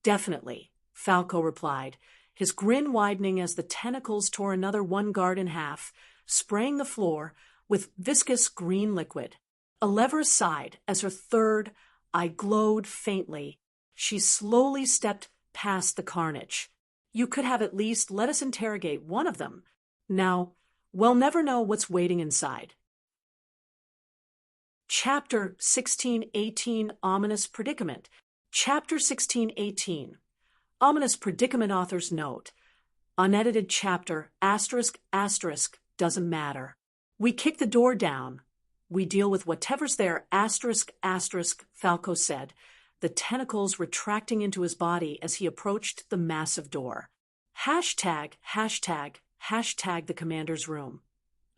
Definitely," Falco replied, his grin widening as the tentacles tore another 1 guard in half, spraying the floor with viscous green liquid. Elevra sighed as her third eye glowed faintly. She slowly stepped past the carnage. "You could have at least let us interrogate one of them. Now, we'll never know what's waiting inside." Chapter 1618 Ominous Predicament. Chapter 1618 Ominous Predicament Author's Note. Unedited chapter *** doesn't matter. We kick the door down. We deal with whatever's there ***, Falco said, the tentacles retracting into his body as he approached the massive door. ###, the commander's room.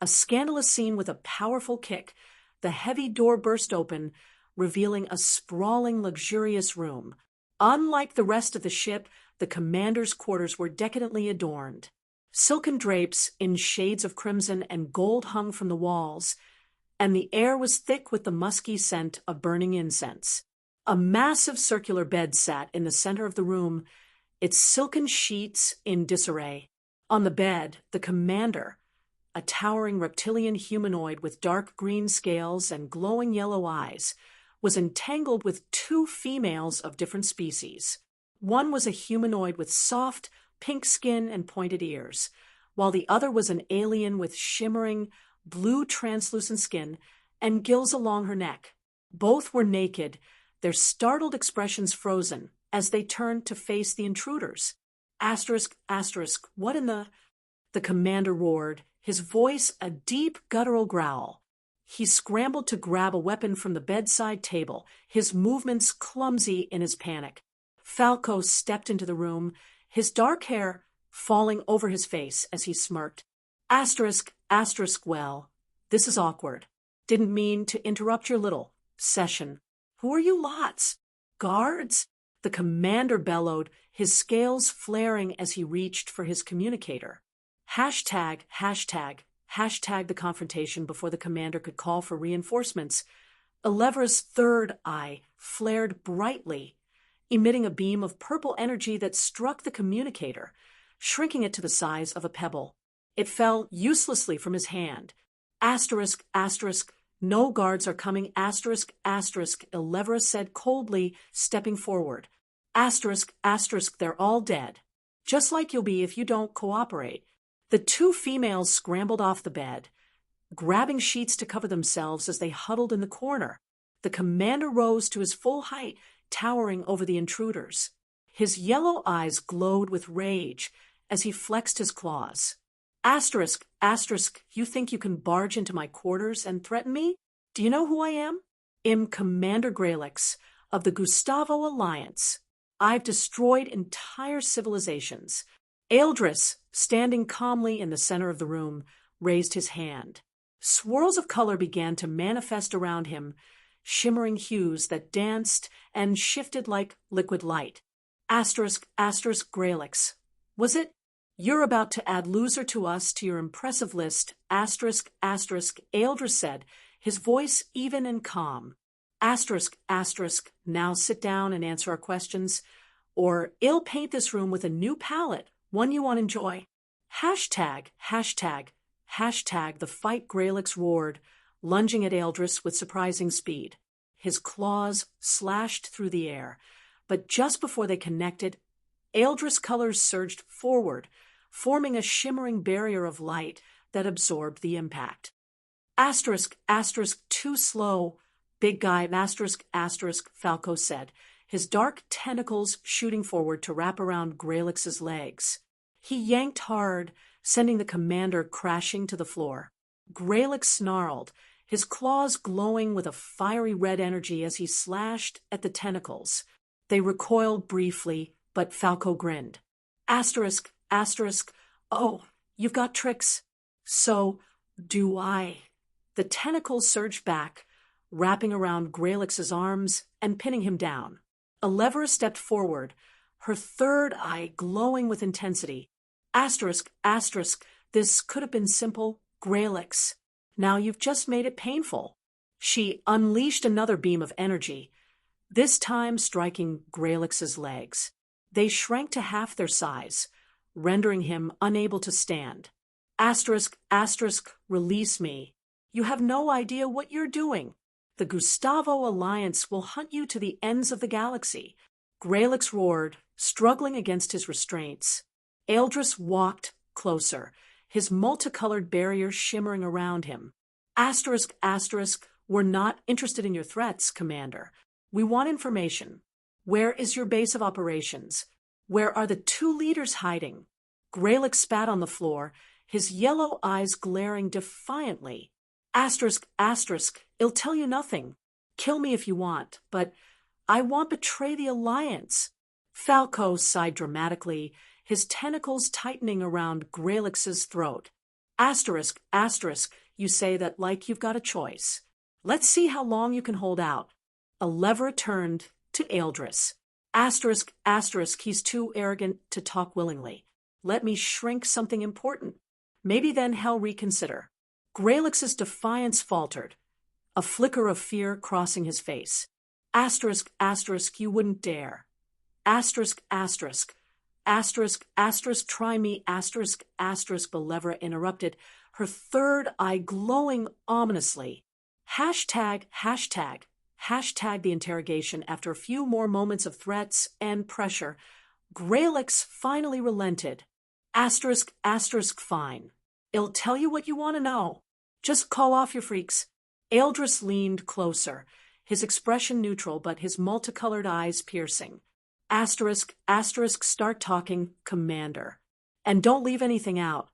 A scandalous scene with a powerful kick. The heavy door burst open, revealing a sprawling, luxurious room. Unlike the rest of the ship, the commander's quarters were decadently adorned. Silken drapes in shades of crimson and gold hung from the walls, and the air was thick with the musky scent of burning incense. A massive circular bed sat in the center of the room, its silken sheets in disarray. On the bed, the commander, a towering reptilian humanoid with dark green scales and glowing yellow eyes, was entangled with 2 females of different species. One was a humanoid with soft, pink skin and pointed ears, while the other was an alien with shimmering, blue translucent skin and gills along her neck. Both were naked, their startled expressions frozen as they turned to face the intruders. ***, what in the... The commander roared, his voice a deep guttural growl. He scrambled to grab a weapon from the bedside table, his movements clumsy in his panic. Falco stepped into the room, his dark hair falling over his face as he smirked. Asterisk, asterisk, well, this is awkward. Didn't mean to interrupt your little session. Who are you lots? Guards? The commander bellowed, his scales flaring as he reached for his communicator. Hashtag, hashtag, hashtag the confrontation before the commander could call for reinforcements. Elevra's third eye flared brightly, emitting a beam of purple energy that struck the communicator, shrinking it to the size of a pebble. It fell uselessly from his hand. Asterisk, asterisk, no guards are coming, asterisk, asterisk, Elevra said coldly, stepping forward. Asterisk, asterisk, they're all dead. Just like you'll be if you don't cooperate. The two females scrambled off the bed, grabbing sheets to cover themselves as they huddled in the corner. The commander rose to his full height, towering over the intruders. His yellow eyes glowed with rage as he flexed his claws. Asterisk, asterisk, you think you can barge into my quarters and threaten me? Do you know who I am? I'm Commander Grelix of the Gustavo Alliance. I've destroyed entire civilizations. Eldris, standing calmly in the center of the room, raised his hand. Swirls of color began to manifest around him, shimmering hues that danced and shifted like liquid light. Asterisk, asterisk, Grelix. Was it? You're about to add loser to us to your impressive list, asterisk, asterisk, Eldris said, his voice even and calm. Asterisk, asterisk, now sit down and answer our questions, or I'll paint this room with a new palette, one you won't enjoy. Hashtag, hashtag, hashtag, the fight Grelix roared, lunging at Eldris with surprising speed. His claws slashed through the air, but just before they connected, Eldris' colors surged forward, forming a shimmering barrier of light that absorbed the impact. Asterisk, asterisk, too slow, big guy, asterisk, asterisk, Falco said, his dark tentacles shooting forward to wrap around Grelix's legs. He yanked hard, sending the commander crashing to the floor. Grelix snarled, his claws glowing with a fiery red energy as he slashed at the tentacles. They recoiled briefly, but Falco grinned. Asterisk, asterisk, oh, you've got tricks. So do I. The tentacles surged back, wrapping around Grelix's arms and pinning him down. Elevra stepped forward, her third eye glowing with intensity. Asterisk, asterisk, this could have been simple, Grelix. Now you've just made it painful. She unleashed another beam of energy, this time striking Grelix's legs. They shrank to half their size, rendering him unable to stand. Asterisk, asterisk, release me. You have no idea what you're doing. The Gustavo Alliance will hunt you to the ends of the galaxy. Grelix roared, struggling against his restraints. Eldris walked closer, his multicolored barrier shimmering around him. Asterisk, asterisk, we're not interested in your threats, Commander. We want information. Where is your base of operations? Where are the two leaders hiding? Grelix spat on the floor, his yellow eyes glaring defiantly. Asterisk, asterisk, I'll tell you nothing. Kill me if you want, but I won't betray the Alliance. Falco sighed dramatically, his tentacles tightening around Grelix's throat. Asterisk, asterisk, you say that like you've got a choice. Let's see how long you can hold out. Elevra turned to Eldris. Asterisk, asterisk, he's too arrogant to talk willingly. Let me shrink something important. Maybe then he'll reconsider. Grelix's defiance faltered, a flicker of fear crossing his face. Asterisk, asterisk, you wouldn't dare. Asterisk, asterisk, asterisk, asterisk, try me, asterisk, asterisk, Elevra interrupted, her third eye glowing ominously. Hashtag, hashtag, hashtag the interrogation. After a few more moments of threats and pressure, Grelix finally relented. Asterisk, asterisk, fine. I'll tell you what you want to know. Just call off your freaks. Eldris leaned closer, his expression neutral but his multicolored eyes piercing. Asterisk, asterisk, start talking, Commander. And don't leave anything out.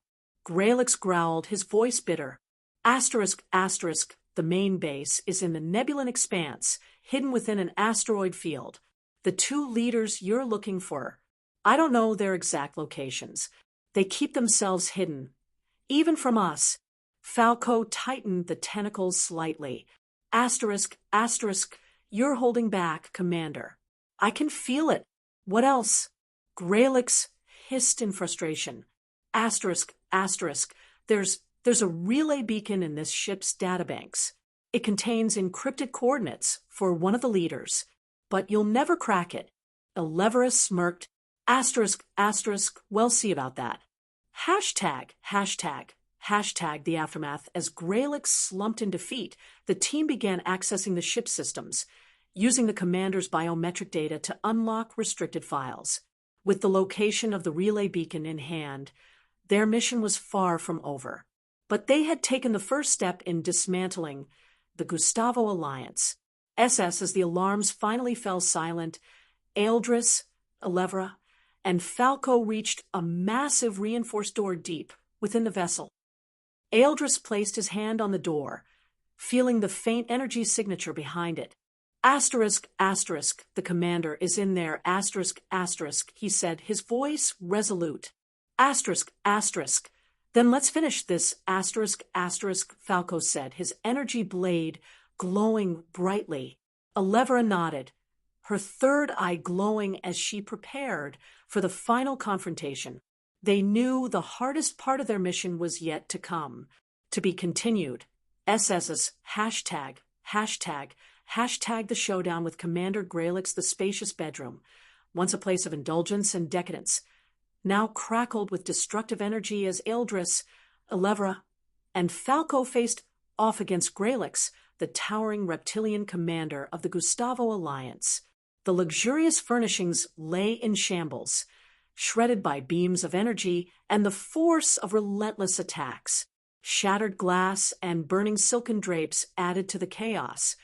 Grelix growled, his voice bitter. Asterisk, asterisk, the main base is in the Nebulan Expanse, hidden within an asteroid field. The two leaders you're looking for, I don't know their exact locations, They keep themselves hidden, even from us. Falco tightened the tentacles slightly. Asterisk, asterisk, you're holding back, Commander. I can feel it. What else? Gralix hissed in frustration. Asterisk, asterisk, there's a relay beacon in this ship's databanks. It contains encrypted coordinates for one of the leaders, but you'll never crack it. Elevera smirked. Asterisk, asterisk, we'll see about that. Hashtag, hashtag, hashtag the aftermath. As Gralix slumped in defeat, the team began accessing the ship systems, using the commander's biometric data to unlock restricted files. With the location of the relay beacon in hand, their mission was far from over. But they had taken the first step in dismantling the Gustavo Alliance. As the alarms finally fell silent, Eldris, Elevera, and Falco reached a massive reinforced door deep within the vessel. Eldris placed his hand on the door, feeling the faint energy signature behind it. Asterisk, asterisk, the commander is in there, asterisk, asterisk, he said, his voice resolute. Asterisk, asterisk, then let's finish this, asterisk, asterisk, Falco said, his energy blade glowing brightly. Elevera nodded, her third eye glowing as she prepared for the final confrontation. They knew the hardest part of their mission was yet to come, to be continued. SS's hashtag, hashtag, hashtag the showdown with Commander Gralix, the spacious bedroom, once a place of indulgence and decadence, now crackled with destructive energy as Eldris, Elevera, and Falco faced off against Gralix, the towering reptilian commander of the Gustavo Alliance. The luxurious furnishings lay in shambles, shredded by beams of energy and the force of relentless attacks. Shattered glass and burning silken drapes added to the chaos,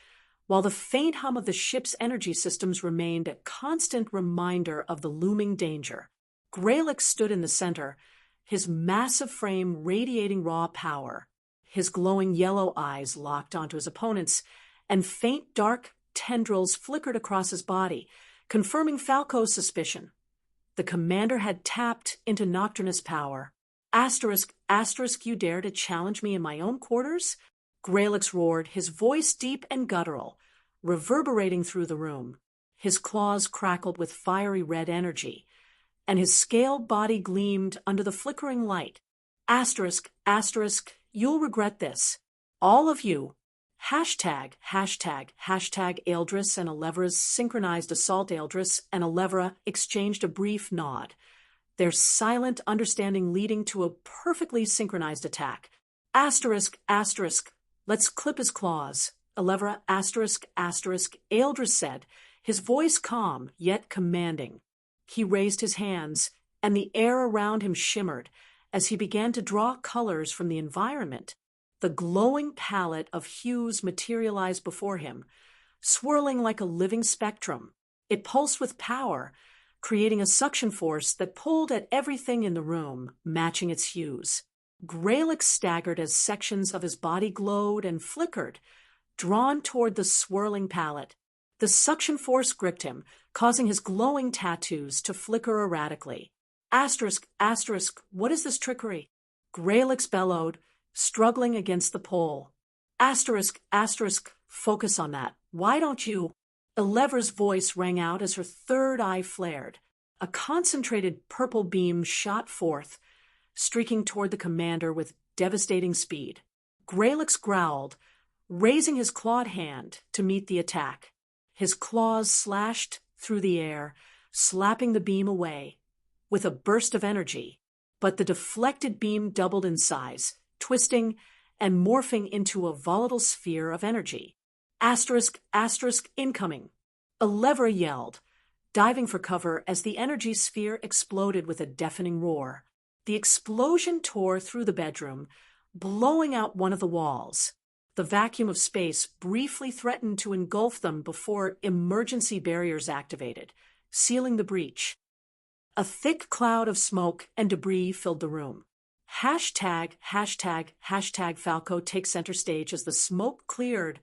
while the faint hum of the ship's energy systems remained a constant reminder of the looming danger. Gralix stood in the center, his massive frame radiating raw power. His glowing yellow eyes locked onto his opponents, and faint dark tendrils flickered across his body, confirming Falco's suspicion. The commander had tapped into Nocturnus power. Asterisk, asterisk, you dare to challenge me in my own quarters? Gralix roared, his voice deep and guttural, reverberating through the room. His claws crackled with fiery red energy, and his scaled body gleamed under the flickering light. Asterisk, asterisk, you'll regret this. All of you. Hashtag, hashtag, hashtag Eldris and Elevera's synchronized assault. Eldris and Elevera exchanged a brief nod, their silent understanding leading to a perfectly synchronized attack. Asterisk, asterisk, let's clip his claws. Elevera, asterisk, asterisk, Eldris said, his voice calm yet commanding. He raised his hands, and the air around him shimmered as he began to draw colors from the environment. The glowing palette of hues materialized before him, swirling like a living spectrum. It pulsed with power, creating a suction force that pulled at everything in the room, matching its hues. Gralix staggered as sections of his body glowed and flickered, drawn toward the swirling palette. The suction force gripped him, causing his glowing tattoos to flicker erratically. Asterisk, asterisk, what is this trickery? Gralix bellowed, struggling against the pole. Asterisk, asterisk, focus on that. Why don't you? Elevera's voice rang out as her third eye flared. A concentrated purple beam shot forth, streaking toward the commander with devastating speed. Gralix growled, raising his clawed hand to meet the attack. His claws slashed through the air, slapping the beam away with a burst of energy. But the deflected beam doubled in size, twisting and morphing into a volatile sphere of energy. Asterisk, asterisk, incoming. Elevera yelled, diving for cover as the energy sphere exploded with a deafening roar. The explosion tore through the bedroom, blowing out one of the walls. The vacuum of space briefly threatened to engulf them before emergency barriers activated, sealing the breach. A thick cloud of smoke and debris filled the room. Hashtag, hashtag, hashtag Falco takes center stage as the smoke cleared.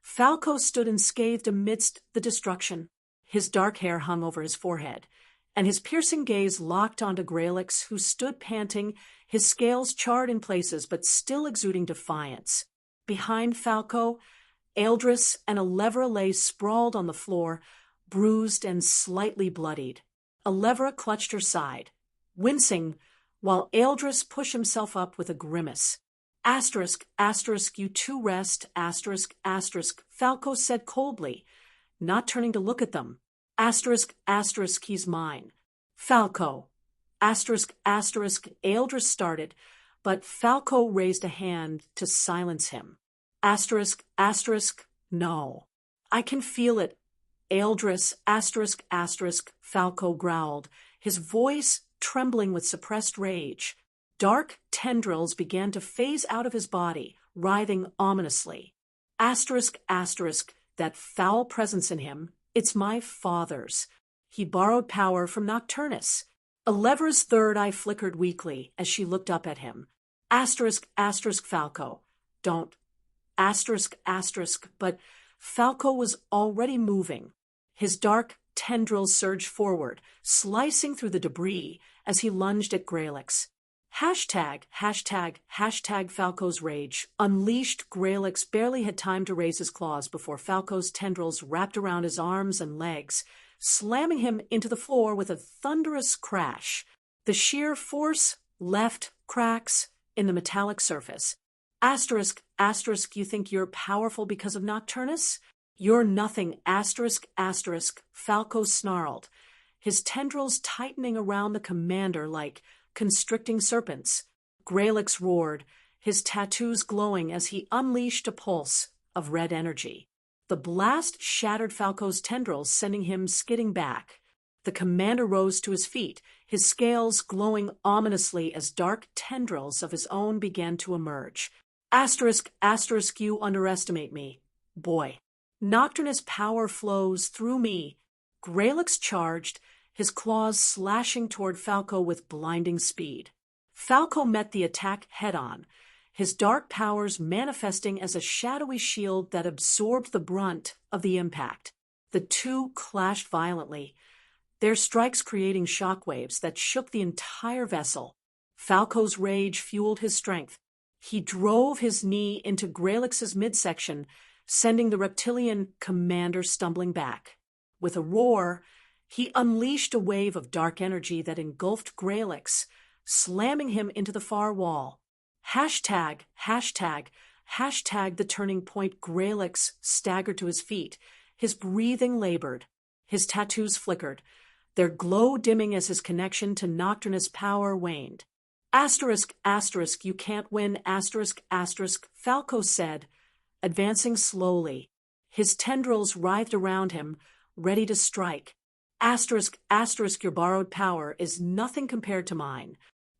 Falco stood unscathed amidst the destruction. His dark hair hung over his forehead, and his piercing gaze locked onto Grelix, who stood panting, his scales charred in places but still exuding defiance. Behind Falco, Eldris and Elevra lay sprawled on the floor, bruised and slightly bloodied. Elevra clutched her side, wincing, while Eldris pushed himself up with a grimace. Asterisk, asterisk, you two rest, asterisk, asterisk, Falco said coldly, not turning to look at them. Asterisk, asterisk, he's mine. Falco. Asterisk, asterisk, Eldris started, but Falco raised a hand to silence him. Asterisk, asterisk, no. I can feel it. Eldris, asterisk, asterisk, Falco growled, his voice trembling with suppressed rage. Dark tendrils began to phase out of his body, writhing ominously. Asterisk, asterisk, that foul presence in him, it's my father's. He borrowed power from Nocturnus. Elevra's third eye flickered weakly as she looked up at him. Asterisk, asterisk, Falco. Don't. Asterisk, asterisk, but Falco was already moving. His dark tendrils surged forward, slicing through the debris as he lunged at Grelix. Hashtag, hashtag, hashtag Falco's rage. Unleashed, Grelix barely had time to raise his claws before Falco's tendrils wrapped around his arms and legs, slamming him into the floor with a thunderous crash. The sheer force left cracks in the metallic surface. Asterisk, asterisk, you think you're powerful because of Nocturnus? You're nothing, asterisk, asterisk, Falco snarled, his tendrils tightening around the commander like constricting serpents. Grelix roared, his tattoos glowing as he unleashed a pulse of red energy. The blast shattered Falco's tendrils, sending him skidding back. The commander rose to his feet, his scales glowing ominously as dark tendrils of his own began to emerge. Asterisk, asterisk, you underestimate me. Boy. Nocturnus power flows through me. Grelix charged, his claws slashing toward Falco with blinding speed. Falco met the attack head-on, his dark powers manifesting as a shadowy shield that absorbed the brunt of the impact. The two clashed violently, their strikes creating shockwaves that shook the entire vessel. Falco's rage fueled his strength. He drove his knee into Grelix's midsection, sending the reptilian commander stumbling back. With a roar, he unleashed a wave of dark energy that engulfed Grelix, slamming him into the far wall. Hashtag, hashtag, hashtag the turning point. Grelix staggered to his feet, his breathing labored. His tattoos flickered, their glow dimming as his connection to Nocturnus power waned. Asterisk, asterisk, you can't win, asterisk, asterisk, Falco said, advancing slowly. His tendrils writhed around him, ready to strike. Asterisk, asterisk, your borrowed power is nothing compared to mine.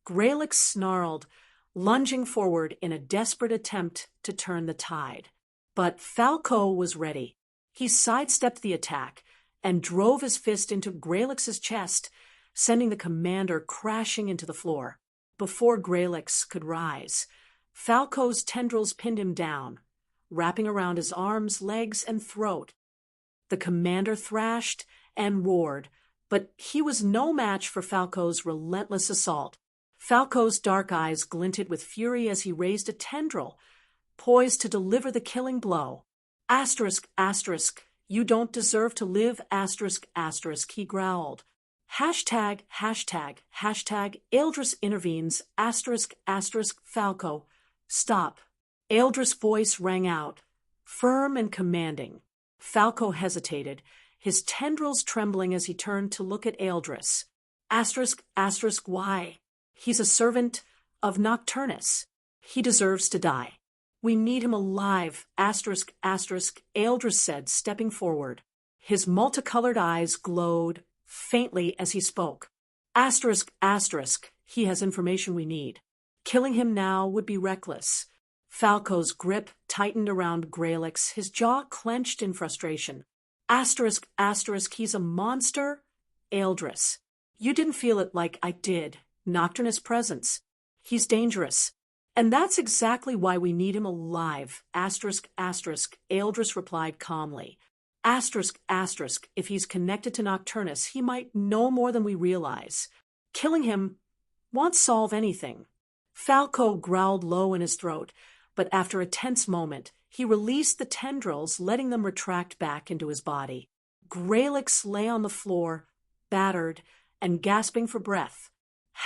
Grelix snarled, lunging forward in a desperate attempt to turn the tide. But Falco was ready. He sidestepped the attack and drove his fist into Grelix's chest, sending the commander crashing into the floor. Before Grelix could rise, Falco's tendrils pinned him down, wrapping around his arms, legs, and throat. The commander thrashed and roared, but he was no match for Falco's relentless assault. Falco's dark eyes glinted with fury as he raised a tendril, poised to deliver the killing blow. Asterisk, asterisk, you don't deserve to live, asterisk, asterisk, he growled. Hashtag, hashtag, hashtag, Eldris intervenes, asterisk, asterisk, Falco. Stop. Eldris' voice rang out, firm and commanding. Falco hesitated, his tendrils trembling as he turned to look at Eldris. Asterisk, asterisk, why? He's a servant of Nocturnus. He deserves to die. We need him alive, asterisk, asterisk, Eldris said, stepping forward. His multicolored eyes glowed faintly as he spoke. Asterisk, asterisk, he has information we need. Killing him now would be reckless. Falco's grip tightened around Grelix, his jaw clenched in frustration. Asterisk, asterisk, he's a monster? Eldris. You didn't feel it like I did. Nocturnus' presence. He's dangerous. And that's exactly why we need him alive, asterisk, asterisk, Eldris replied calmly. Asterisk, asterisk, if he's connected to Nocturnus, he might know more than we realize. Killing him won't solve anything. Falco growled low in his throat, but after a tense moment, he released the tendrils, letting them retract back into his body. Gralix lay on the floor, battered, and gasping for breath.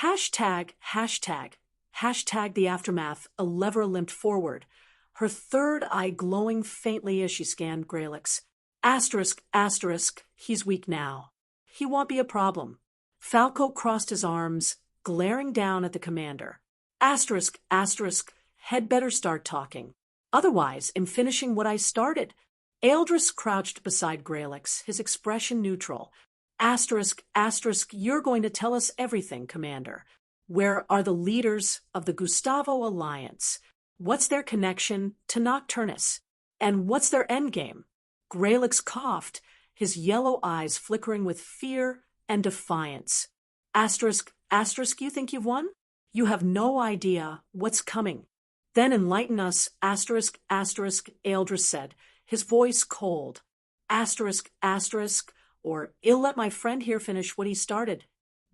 Hashtag, hashtag, hashtag the aftermath, a lever limped forward, her third eye glowing faintly as she scanned Gralix. Asterisk, asterisk, he's weak now. He won't be a problem. Falco crossed his arms, glaring down at the commander. Asterisk, asterisk, had better start talking. Otherwise, in finishing what I started. Eldris crouched beside Gralix, his expression neutral. Asterisk, asterisk, you're going to tell us everything, Commander. Where are the leaders of the Gustavo Alliance? What's their connection to Nocturnus? And what's their endgame? Gralix coughed, his yellow eyes flickering with fear and defiance. Asterisk, asterisk, you think you've won? You have no idea what's coming. Then enlighten us, asterisk, asterisk, Eldris said, his voice cold. Asterisk, asterisk, or I'll let my friend here finish what he started.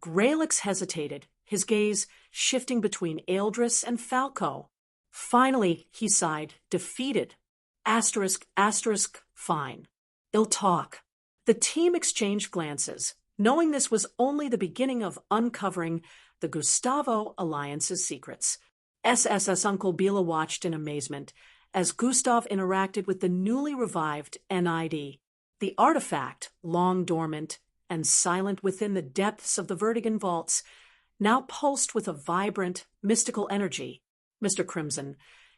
Gralix hesitated, his gaze shifting between Eldris and Falco. Finally, he sighed, defeated. Asterisk, asterisk, fine. I'll talk. The team exchanged glances, knowing this was only the beginning of uncovering the Gustavo Alliance's secrets. SSS Uncle Bila watched in amazement as Gustav interacted with the newly revived NID. The artifact, long dormant and silent within the depths of the Vertigan vaults, now pulsed with a vibrant, mystical energy. Mr. Crimson,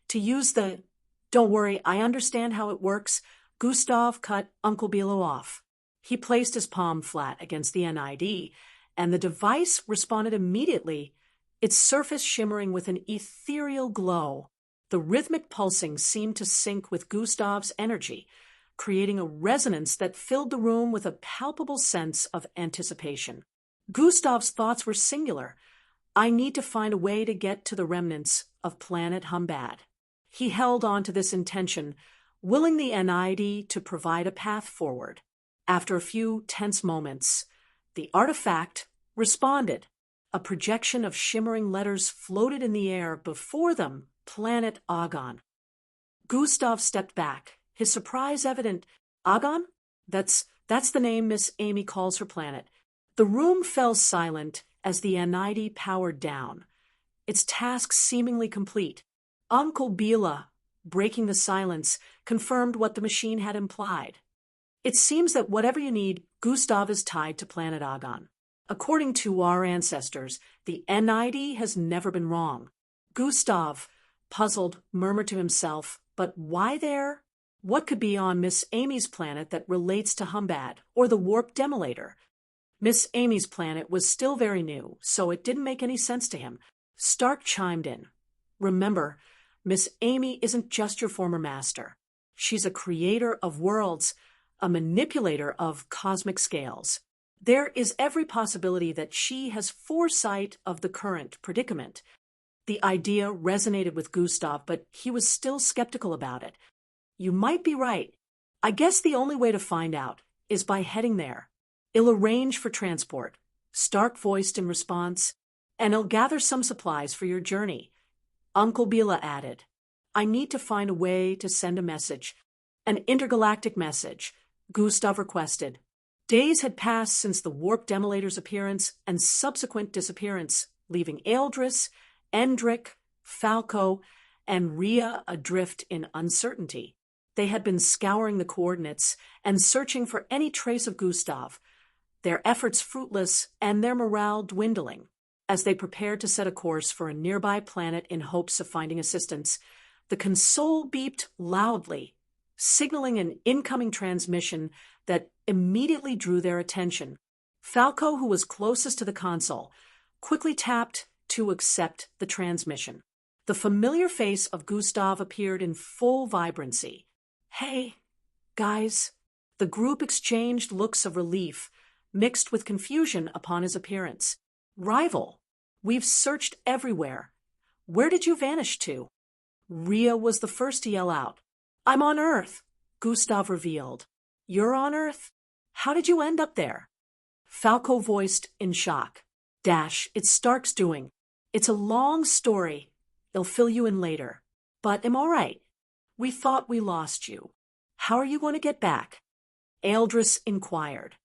to use the "Don't worry, I understand how it works," Gustav cut Uncle Bilo off. He placed his palm flat against the NID, and the device responded immediately, its surface shimmering with an ethereal glow. The rhythmic pulsing seemed to sync with Gustav's energy, creating a resonance that filled the room with a palpable sense of anticipation. Gustav's thoughts were singular. I need to find a way to get to the remnants of planet Humbad. He held on to this intention, willing the NID to provide a path forward. After a few tense moments, the artifact responded. A projection of shimmering letters floated in the air before them, planet Agon. Gustav stepped back, his surprise evident. Agon? That's the name Miss Amy calls her planet. The room fell silent as the NID powered down, its task seemingly complete. Uncle Bila, breaking the silence, confirmed what the machine had implied. It seems that whatever you need, Gustav is tied to planet Agon. According to our ancestors, the NID has never been wrong. Gustav, puzzled, murmured to himself, but why there? What could be on Miss Amy's planet that relates to Humbad, or the warp demolator? Miss Amy's planet was still very new, so it didn't make any sense to him. Stark chimed in. Remember, Miss Amy isn't just your former master. She's a creator of worlds, a manipulator of cosmic scales. There is every possibility that she has foresight of the current predicament. The idea resonated with Gustav, but he was still skeptical about it. You might be right. I guess the only way to find out is by heading there. I'll arrange for transport, Stark voiced in response, and I'll gather some supplies for your journey. Uncle Bila added, I need to find a way to send a message. An intergalactic message, Gustav requested. Days had passed since the warp demolator's appearance and subsequent disappearance, leaving Eldris, Endrick, Falco, and Rhea adrift in uncertainty. They had been scouring the coordinates and searching for any trace of Gustav, their efforts fruitless and their morale dwindling. As they prepared to set a course for a nearby planet in hopes of finding assistance, the console beeped loudly, signaling an incoming transmission that immediately drew their attention. Falco, who was closest to the console, quickly tapped to accept the transmission. The familiar face of Gustav appeared in full vibrancy. Hey, guys. The group exchanged looks of relief, mixed with confusion upon his appearance. Rival, we've searched everywhere. Where did you vanish to? Rhea was the first to yell out. I'm on Earth, Gustav revealed. You're on Earth? How did you end up there? Falco voiced in shock. It's Stark's doing. It's a long story. They'll fill you in later. But I'm all right. We thought we lost you. How are you going to get back? Eldris inquired.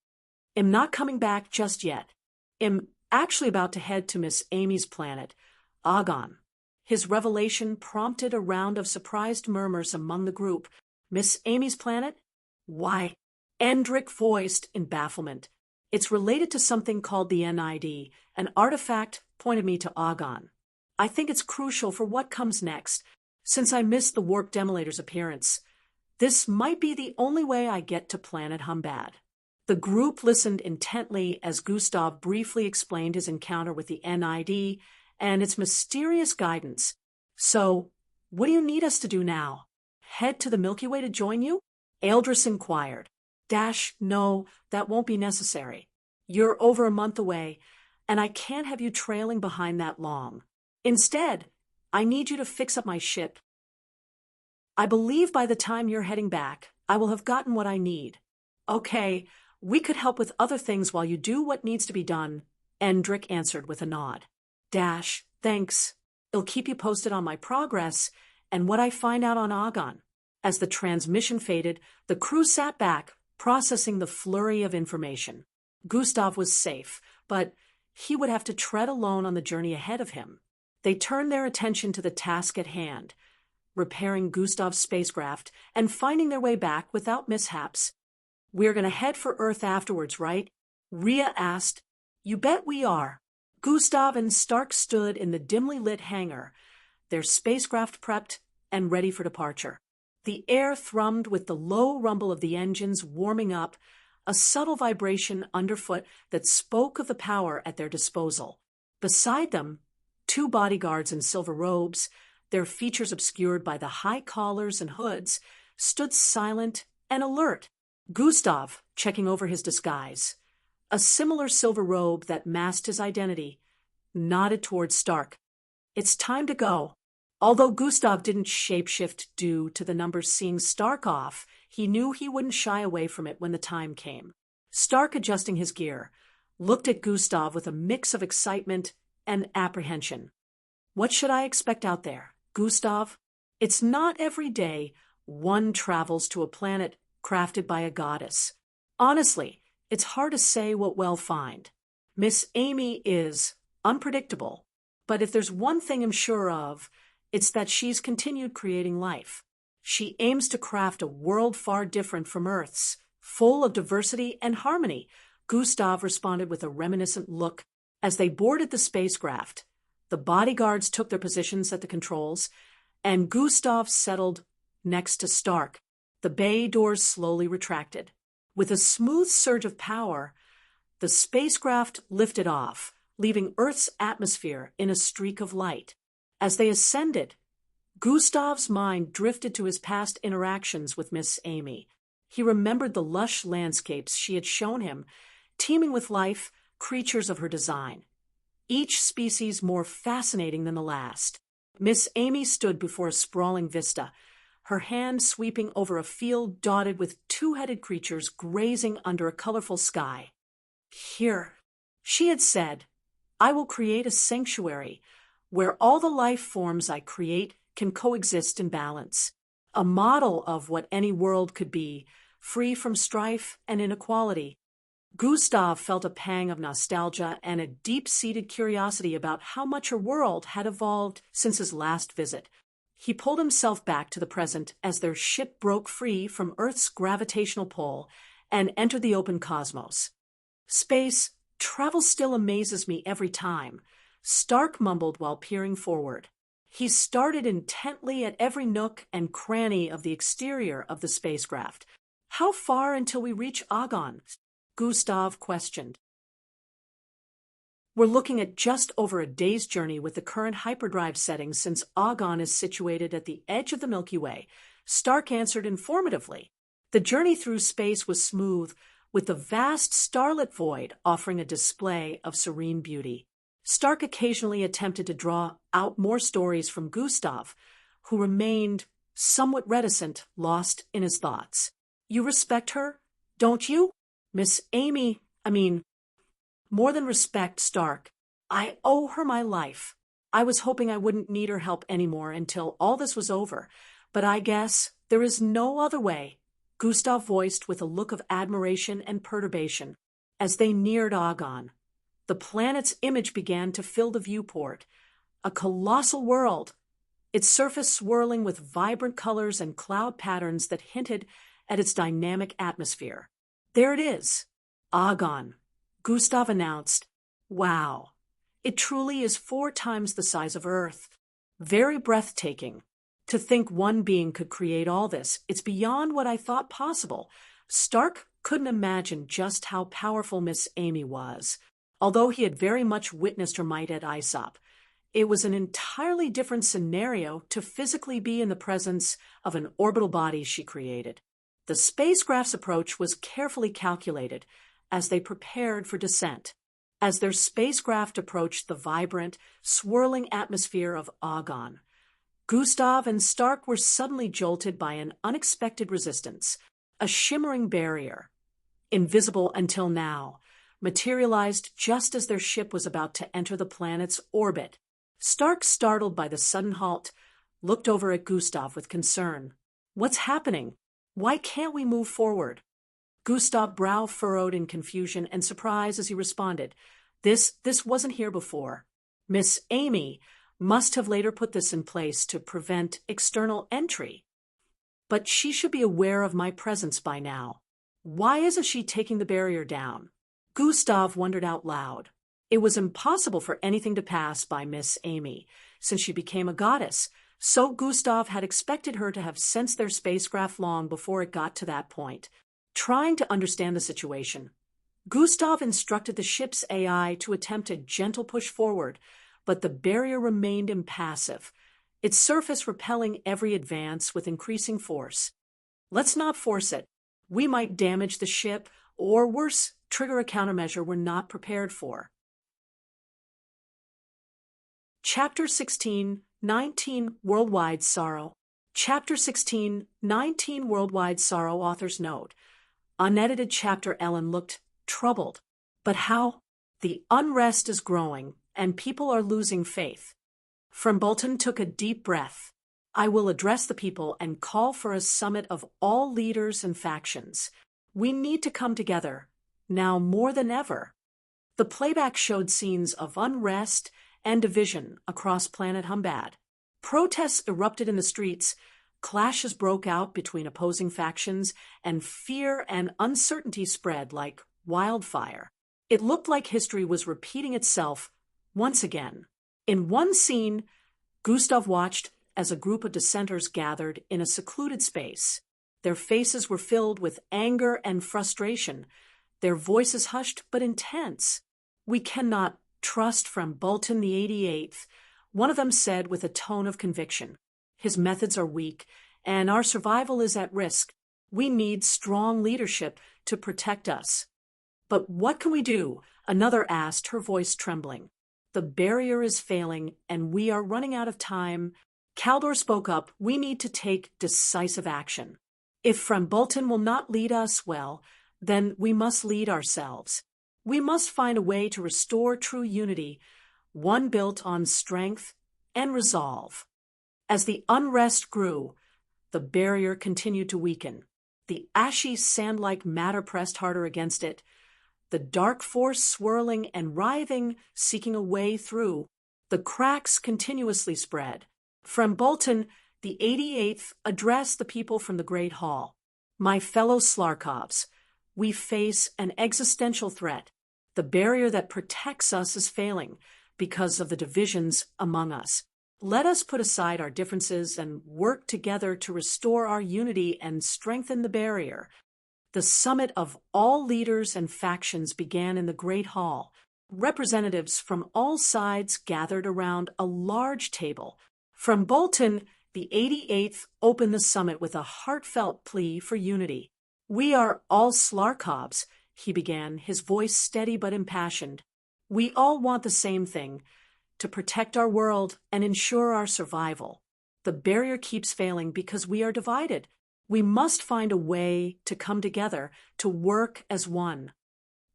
I'm not coming back just yet. I'm actually about to head to Miss Amy's planet, Agon. His revelation prompted a round of surprised murmurs among the group. Miss Amy's planet? Why? Endrick voiced in bafflement. It's related to something called the NID. An artifact pointed me to Agon. I think it's crucial for what comes next, since I missed the warp demolator's appearance. This might be the only way I get to planet Humbad. The group listened intently as Gustav briefly explained his encounter with the NID and its mysterious guidance. So, what do you need us to do now? Head to the Milky Way to join you? Eldris inquired. No, that won't be necessary. You're over a month away, and I can't have you trailing behind that long. Instead, I need you to fix up my ship. I believe by the time you're heading back, I will have gotten what I need. Okay, we could help with other things while you do what needs to be done, Endrick answered with a nod. Thanks. I'll keep you posted on my progress and what I find out on Agon. As the transmission faded, the crew sat back, processing the flurry of information. Gustav was safe, but he would have to tread alone on the journey ahead of him. They turned their attention to the task at hand, repairing Gustav's spacecraft and finding their way back without mishaps. We're going to head for Earth afterwards, right? Rhea asked. You bet we are. Gustav and Stark stood in the dimly lit hangar, their spacecraft prepped and ready for departure. The air thrummed with the low rumble of the engines warming up, a subtle vibration underfoot that spoke of the power at their disposal. Beside them, two bodyguards in silver robes, their features obscured by the high collars and hoods, stood silent and alert. Gustav, checking over his disguise, a similar silver robe that masked his identity, nodded towards Stark. It's time to go. Although Gustav didn't shapeshift due to the numbers seeing Stark off, he knew he wouldn't shy away from it when the time came. Stark, adjusting his gear, looked at Gustav with a mix of excitement and apprehension. What should I expect out there, Gustav? It's not every day one travels to a planet crafted by a goddess. Honestly, it's hard to say what we'll find. Miss Amy is unpredictable, but if there's one thing I'm sure of, it's that she's continued creating life. She aims to craft a world far different from Earth's, full of diversity and harmony. Gustav responded with a reminiscent look as they boarded the spacecraft. The bodyguards took their positions at the controls, and Gustav settled next to Stark. The bay doors slowly retracted. With a smooth surge of power, the spacecraft lifted off, leaving Earth's atmosphere in a streak of light. As they ascended, Gustav's mind drifted to his past interactions with Miss Amy. He remembered the lush landscapes she had shown him, teeming with life, creatures of her design, each species more fascinating than the last. Miss Amy stood before a sprawling vista, her hand sweeping over a field dotted with two-headed creatures grazing under a colorful sky. Here, she had said, I will create a sanctuary where all the life forms I create can coexist in balance, a model of what any world could be, free from strife and inequality. Gustav felt a pang of nostalgia and a deep-seated curiosity about how much her world had evolved since his last visit. He pulled himself back to the present as their ship broke free from Earth's gravitational pull and entered the open cosmos. Space travel still amazes me every time, Stark mumbled while peering forward. He started intently at every nook and cranny of the exterior of the spacecraft. How far until we reach Agon? Gustav questioned. We're looking at just over a day's journey with the current hyperdrive settings since Agon is situated at the edge of the Milky Way, Stark answered informatively. The journey through space was smooth, with the vast starlit void offering a display of serene beauty. Stark occasionally attempted to draw out more stories from Gustav, who remained somewhat reticent, lost in his thoughts. You respect her? Don't you? Miss Amy, more than respect, Stark. I owe her my life. I was hoping I wouldn't need her help anymore until all this was over, but I guess there is no other way, Gustav voiced with a look of admiration and perturbation. As they neared Agon, the planet's image began to fill the viewport. A colossal world, its surface swirling with vibrant colors and cloud patterns that hinted at its dynamic atmosphere. There it is, Agon, Gustav announced. Wow, it truly is 4 times the size of Earth. Very breathtaking. To think one being could create all this, it's beyond what I thought possible. Stark couldn't imagine just how powerful Miss Amy was. Although he had very much witnessed her might at Aesop, it was an entirely different scenario to physically be in the presence of an orbital body she created. The spacecraft's approach was carefully calculated as they prepared for descent. As their spacecraft approached the vibrant, swirling atmosphere of Agon, Gustav and Stark were suddenly jolted by an unexpected resistance. A shimmering barrier, invisible until now, materialized just as their ship was about to enter the planet's orbit. Stark, startled by the sudden halt, looked over at Gustav with concern. What's happening? Why can't we move forward? Gustav brow furrowed in confusion and surprise as he responded. This wasn't here before. Miss Amy must have later put this in place to prevent external entry. But she should be aware of my presence by now. Why isn't she taking the barrier down? Gustav wondered out loud. It was impossible for anything to pass by Miss Amy, since she became a goddess, so Gustav had expected her to have sensed their spacecraft long before it got to that point. Trying to understand the situation, Gustav instructed the ship's AI to attempt a gentle push forward, but the barrier remained impassive, its surface repelling every advance with increasing force. Let's not force it. We might damage the ship, or worse, trigger a countermeasure we're not prepared for. Chapter 16, 19, Worldwide Sorrow. Chapter 16, 19, Worldwide Sorrow, author's note. Unedited chapter. Ellen looked troubled. But how? The unrest is growing, and people are losing faith. From Bolton took a deep breath. I will address the people and call for a summit of all leaders and factions. We need to come together, now more than ever. The playback showed scenes of unrest and division across planet Humbad. Protests erupted in the streets, clashes broke out between opposing factions, and fear and uncertainty spread like wildfire. It looked like history was repeating itself once again. In one scene, Gustav watched as a group of dissenters gathered in a secluded space. Their faces were filled with anger and frustration, their voices hushed but intense. We cannot trust from Bolton the 88th, one of them said with a tone of conviction. His methods are weak, and our survival is at risk. We need strong leadership to protect us. But what can we do? Another asked, her voice trembling. The barrier is failing, and we are running out of time. Caldor spoke up. We need to take decisive action. If From Bolton will not lead us well, then we must lead ourselves. We must find a way to restore true unity, one built on strength and resolve. As the unrest grew, the barrier continued to weaken. The ashy sand-like matter pressed harder against it, the dark force swirling and writhing, seeking a way through. The cracks continuously spread. From Bolton, the 88th addressed the people from the Great Hall. My fellow Slarkovs, we face an existential threat. The barrier that protects us is failing because of the divisions among us. Let us put aside our differences and work together to restore our unity and strengthen the barrier. The summit of all leaders and factions began in the Great Hall. Representatives from all sides gathered around a large table. From Bolton, the 88th opened the summit with a heartfelt plea for unity. We are all Slarkovs, he began, his voice steady but impassioned. We all want the same thing, to protect our world and ensure our survival. The barrier keeps failing because we are divided. We must find a way to come together, to work as one.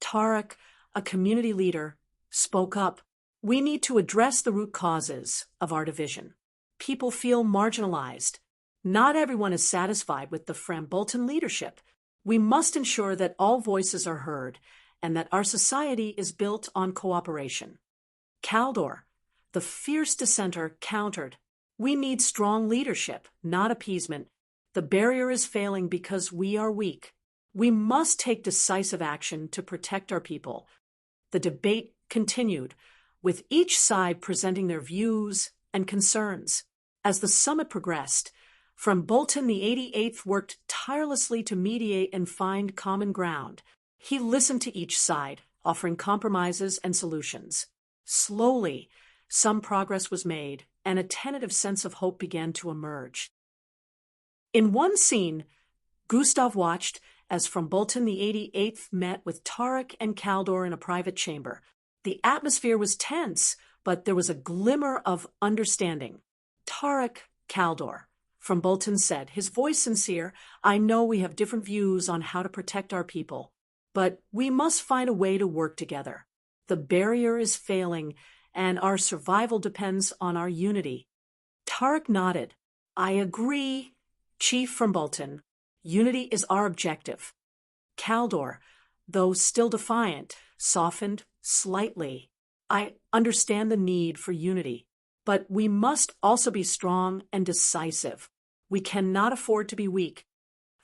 Tarek, a community leader, spoke up. We need to address the root causes of our division. People feel marginalized. Not everyone is satisfied with the Frambolton leadership. We must ensure that all voices are heard and that our society is built on cooperation. Caldor, the fierce dissenter, countered. We need strong leadership, not appeasement. The barrier is failing because we are weak. We must take decisive action to protect our people. The debate continued, with each side presenting their views and concerns. As the summit progressed, Frambolton the 88th worked tirelessly to mediate and find common ground. He listened to each side, offering compromises and solutions. Slowly, some progress was made, and a tentative sense of hope began to emerge. In one scene, Gustav watched as Frambolton the 88th met with Tarek and Caldor in a private chamber. The atmosphere was tense, but there was a glimmer of understanding. Tarek, Caldor, Frambolton said, his voice sincere, I know we have different views on how to protect our people, but we must find a way to work together. The barrier is failing, and our survival depends on our unity. Tarek nodded. I agree, Chief Frambolton. Unity is our objective. Caldor, though still defiant, softened slightly. I understand the need for unity, but we must also be strong and decisive. We cannot afford to be weak.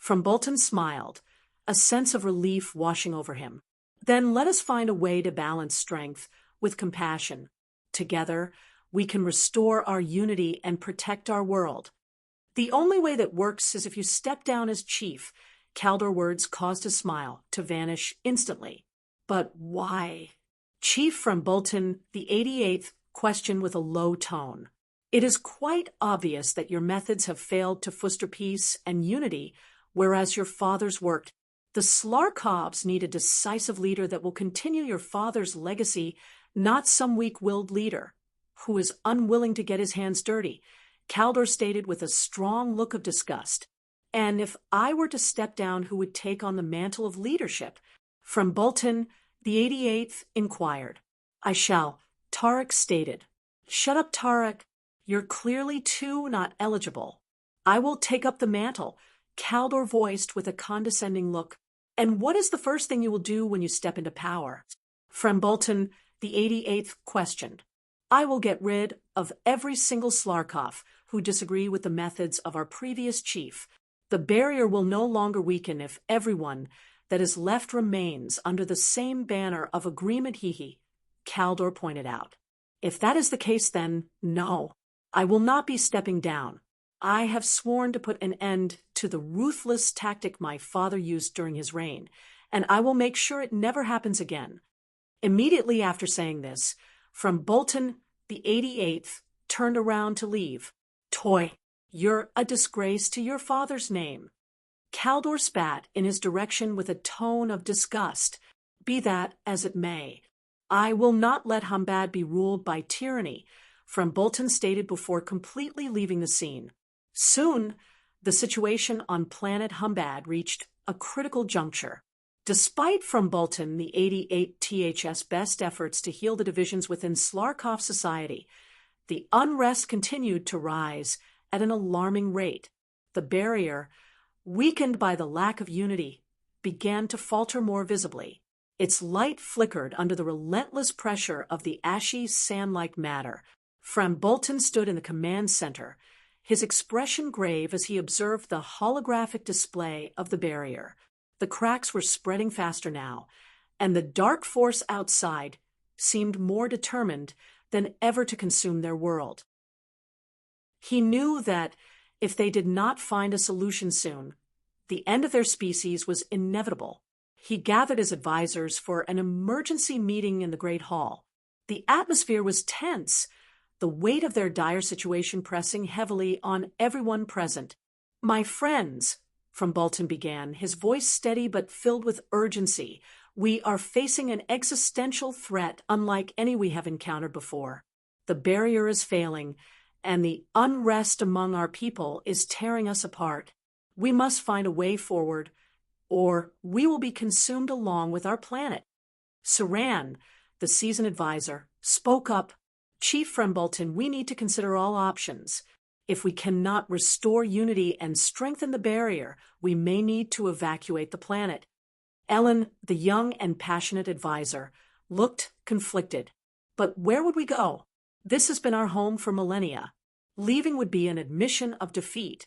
Frambolton smiled, a sense of relief washing over him. Then let us find a way to balance strength with compassion. Together, we can restore our unity and protect our world. The only way that works is if you step down as chief. Caldor's words caused a smile to vanish instantly. But why? Chief Frambolton the 88th questioned with a low tone. It is quite obvious that your methods have failed to foster peace and unity, whereas your fathers worked. The Slarkovs need a decisive leader that will continue your father's legacy, not some weak-willed leader who is unwilling to get his hands dirty. Caldor stated with a strong look of disgust. And if I were to step down, who would take on the mantle of leadership? Frambolton the 88th inquired. I shall, Tarek stated. Shut up, Tarek. You're clearly too not eligible. I will take up the mantle, Caldor voiced with a condescending look. And what is the first thing you will do when you step into power? Frambolton the 88th questioned. I will get rid of every single Slarkov who disagree with the methods of our previous chief. The barrier will no longer weaken if everyone that is left remains under the same banner of agreement, Caldor pointed out. If that is the case, then no, I will not be stepping down. I have sworn to put an end to the ruthless tactic my father used during his reign, and I will make sure it never happens again. Immediately after saying this, Frambolton the 88th turned around to leave. Toy, you're a disgrace to your father's name. Caldor spat in his direction with a tone of disgust. Be that as it may, I will not let Humbad be ruled by tyranny, Frambolton stated before completely leaving the scene. Soon, the situation on planet Humbad reached a critical juncture. Despite Frambolton the 88th's best efforts to heal the divisions within Slarkov society, the unrest continued to rise at an alarming rate. The barrier, weakened by the lack of unity, began to falter more visibly. Its light flickered under the relentless pressure of the ashy, sand-like matter. Frambolton stood in the command center, his expression grave as he observed the holographic display of the barrier. The cracks were spreading faster now, and the dark force outside seemed more determined than ever to consume their world. He knew that if they did not find a solution soon, the end of their species was inevitable. He gathered his advisors for an emergency meeting in the Great Hall. The atmosphere was tense, the weight of their dire situation pressing heavily on everyone present. My friends, Frambolton began, his voice steady but filled with urgency, we are facing an existential threat unlike any we have encountered before. The barrier is failing, and the unrest among our people is tearing us apart. We must find a way forward, or we will be consumed along with our planet. Saran, the seasoned advisor, spoke up. Chief Frembleton, we need to consider all options. If we cannot restore unity and strengthen the barrier, we may need to evacuate the planet. Ellen, the young and passionate advisor, looked conflicted. But where would we go? This has been our home for millennia. Leaving would be an admission of defeat.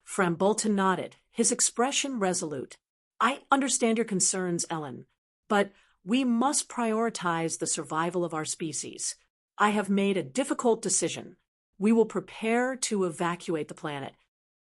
Frambleton nodded, his expression resolute. I understand your concerns, Ellen, but we must prioritize the survival of our species. I have made a difficult decision. We will prepare to evacuate the planet.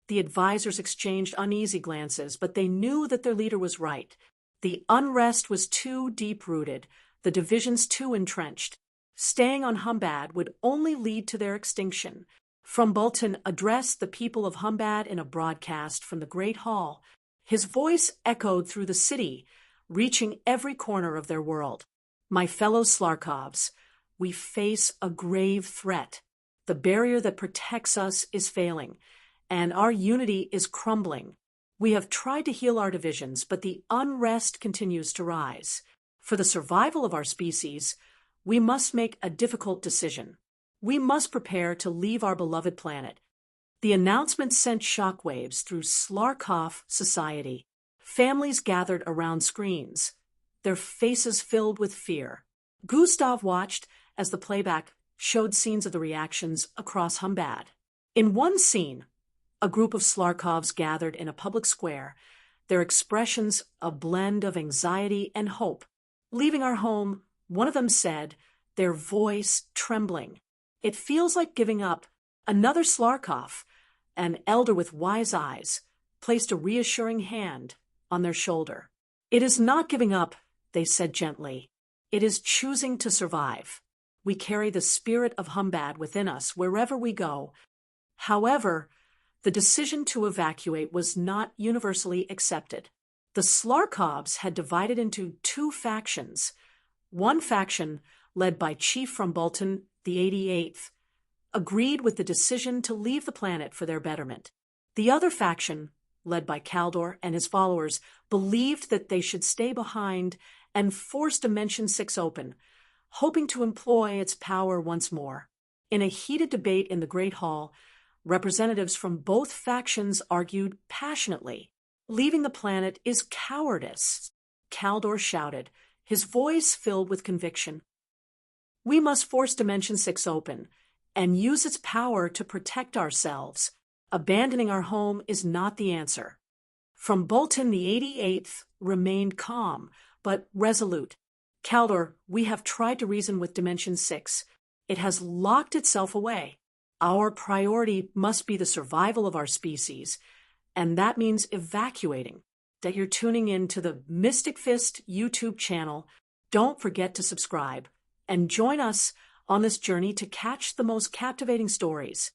The advisors exchanged uneasy glances, but they knew that their leader was right. The unrest was too deep-rooted, the divisions too entrenched. Staying on Humbad would only lead to their extinction. Frambleton addressed the people of Humbad in a broadcast from the Great Hall. His voice echoed through the city, reaching every corner of their world. My fellow Slarkovs, we face a grave threat. The barrier that protects us is failing, and our unity is crumbling. We have tried to heal our divisions, but the unrest continues to rise. For the survival of our species, we must make a difficult decision. We must prepare to leave our beloved planet. The announcement sent shockwaves through Slarkov society. Families gathered around screens, their faces filled with fear. Gustav watched as the playback showed scenes of the reactions across Humbad. In one scene, a group of Slarkovs gathered in a public square, their expressions a blend of anxiety and hope. Leaving our home, one of them said, their voice trembling, "It feels like giving up." Another Slarkov, an elder with wise eyes, placed a reassuring hand on their shoulder. "It is not giving up," they said gently. "It is choosing to survive. We carry the spirit of Humbad within us wherever we go." However, the decision to evacuate was not universally accepted. The Slarkovs had divided into two factions. One faction, led by Chief Frambleton, the 88th, agreed with the decision to leave the planet for their betterment. The other faction, led by Kaldor and his followers, believed that they should stay behind and force Dimension 6 open, hoping to employ its power once more. In a heated debate in the Great Hall, representatives from both factions argued passionately. "Leaving the planet is cowardice," Kaldor shouted, his voice filled with conviction. "We must force Dimension 6 open and use its power to protect ourselves. Abandoning our home is not the answer." Frambleton, the 88th, remained calm, but resolute. "Kaldor, we have tried to reason with Dimension 6. It has locked itself away. Our priority must be the survival of our species, and that means evacuating." That you're tuning in to the Mystic Fist YouTube channel. Don't forget to subscribe and join us on this journey to catch the most captivating stories.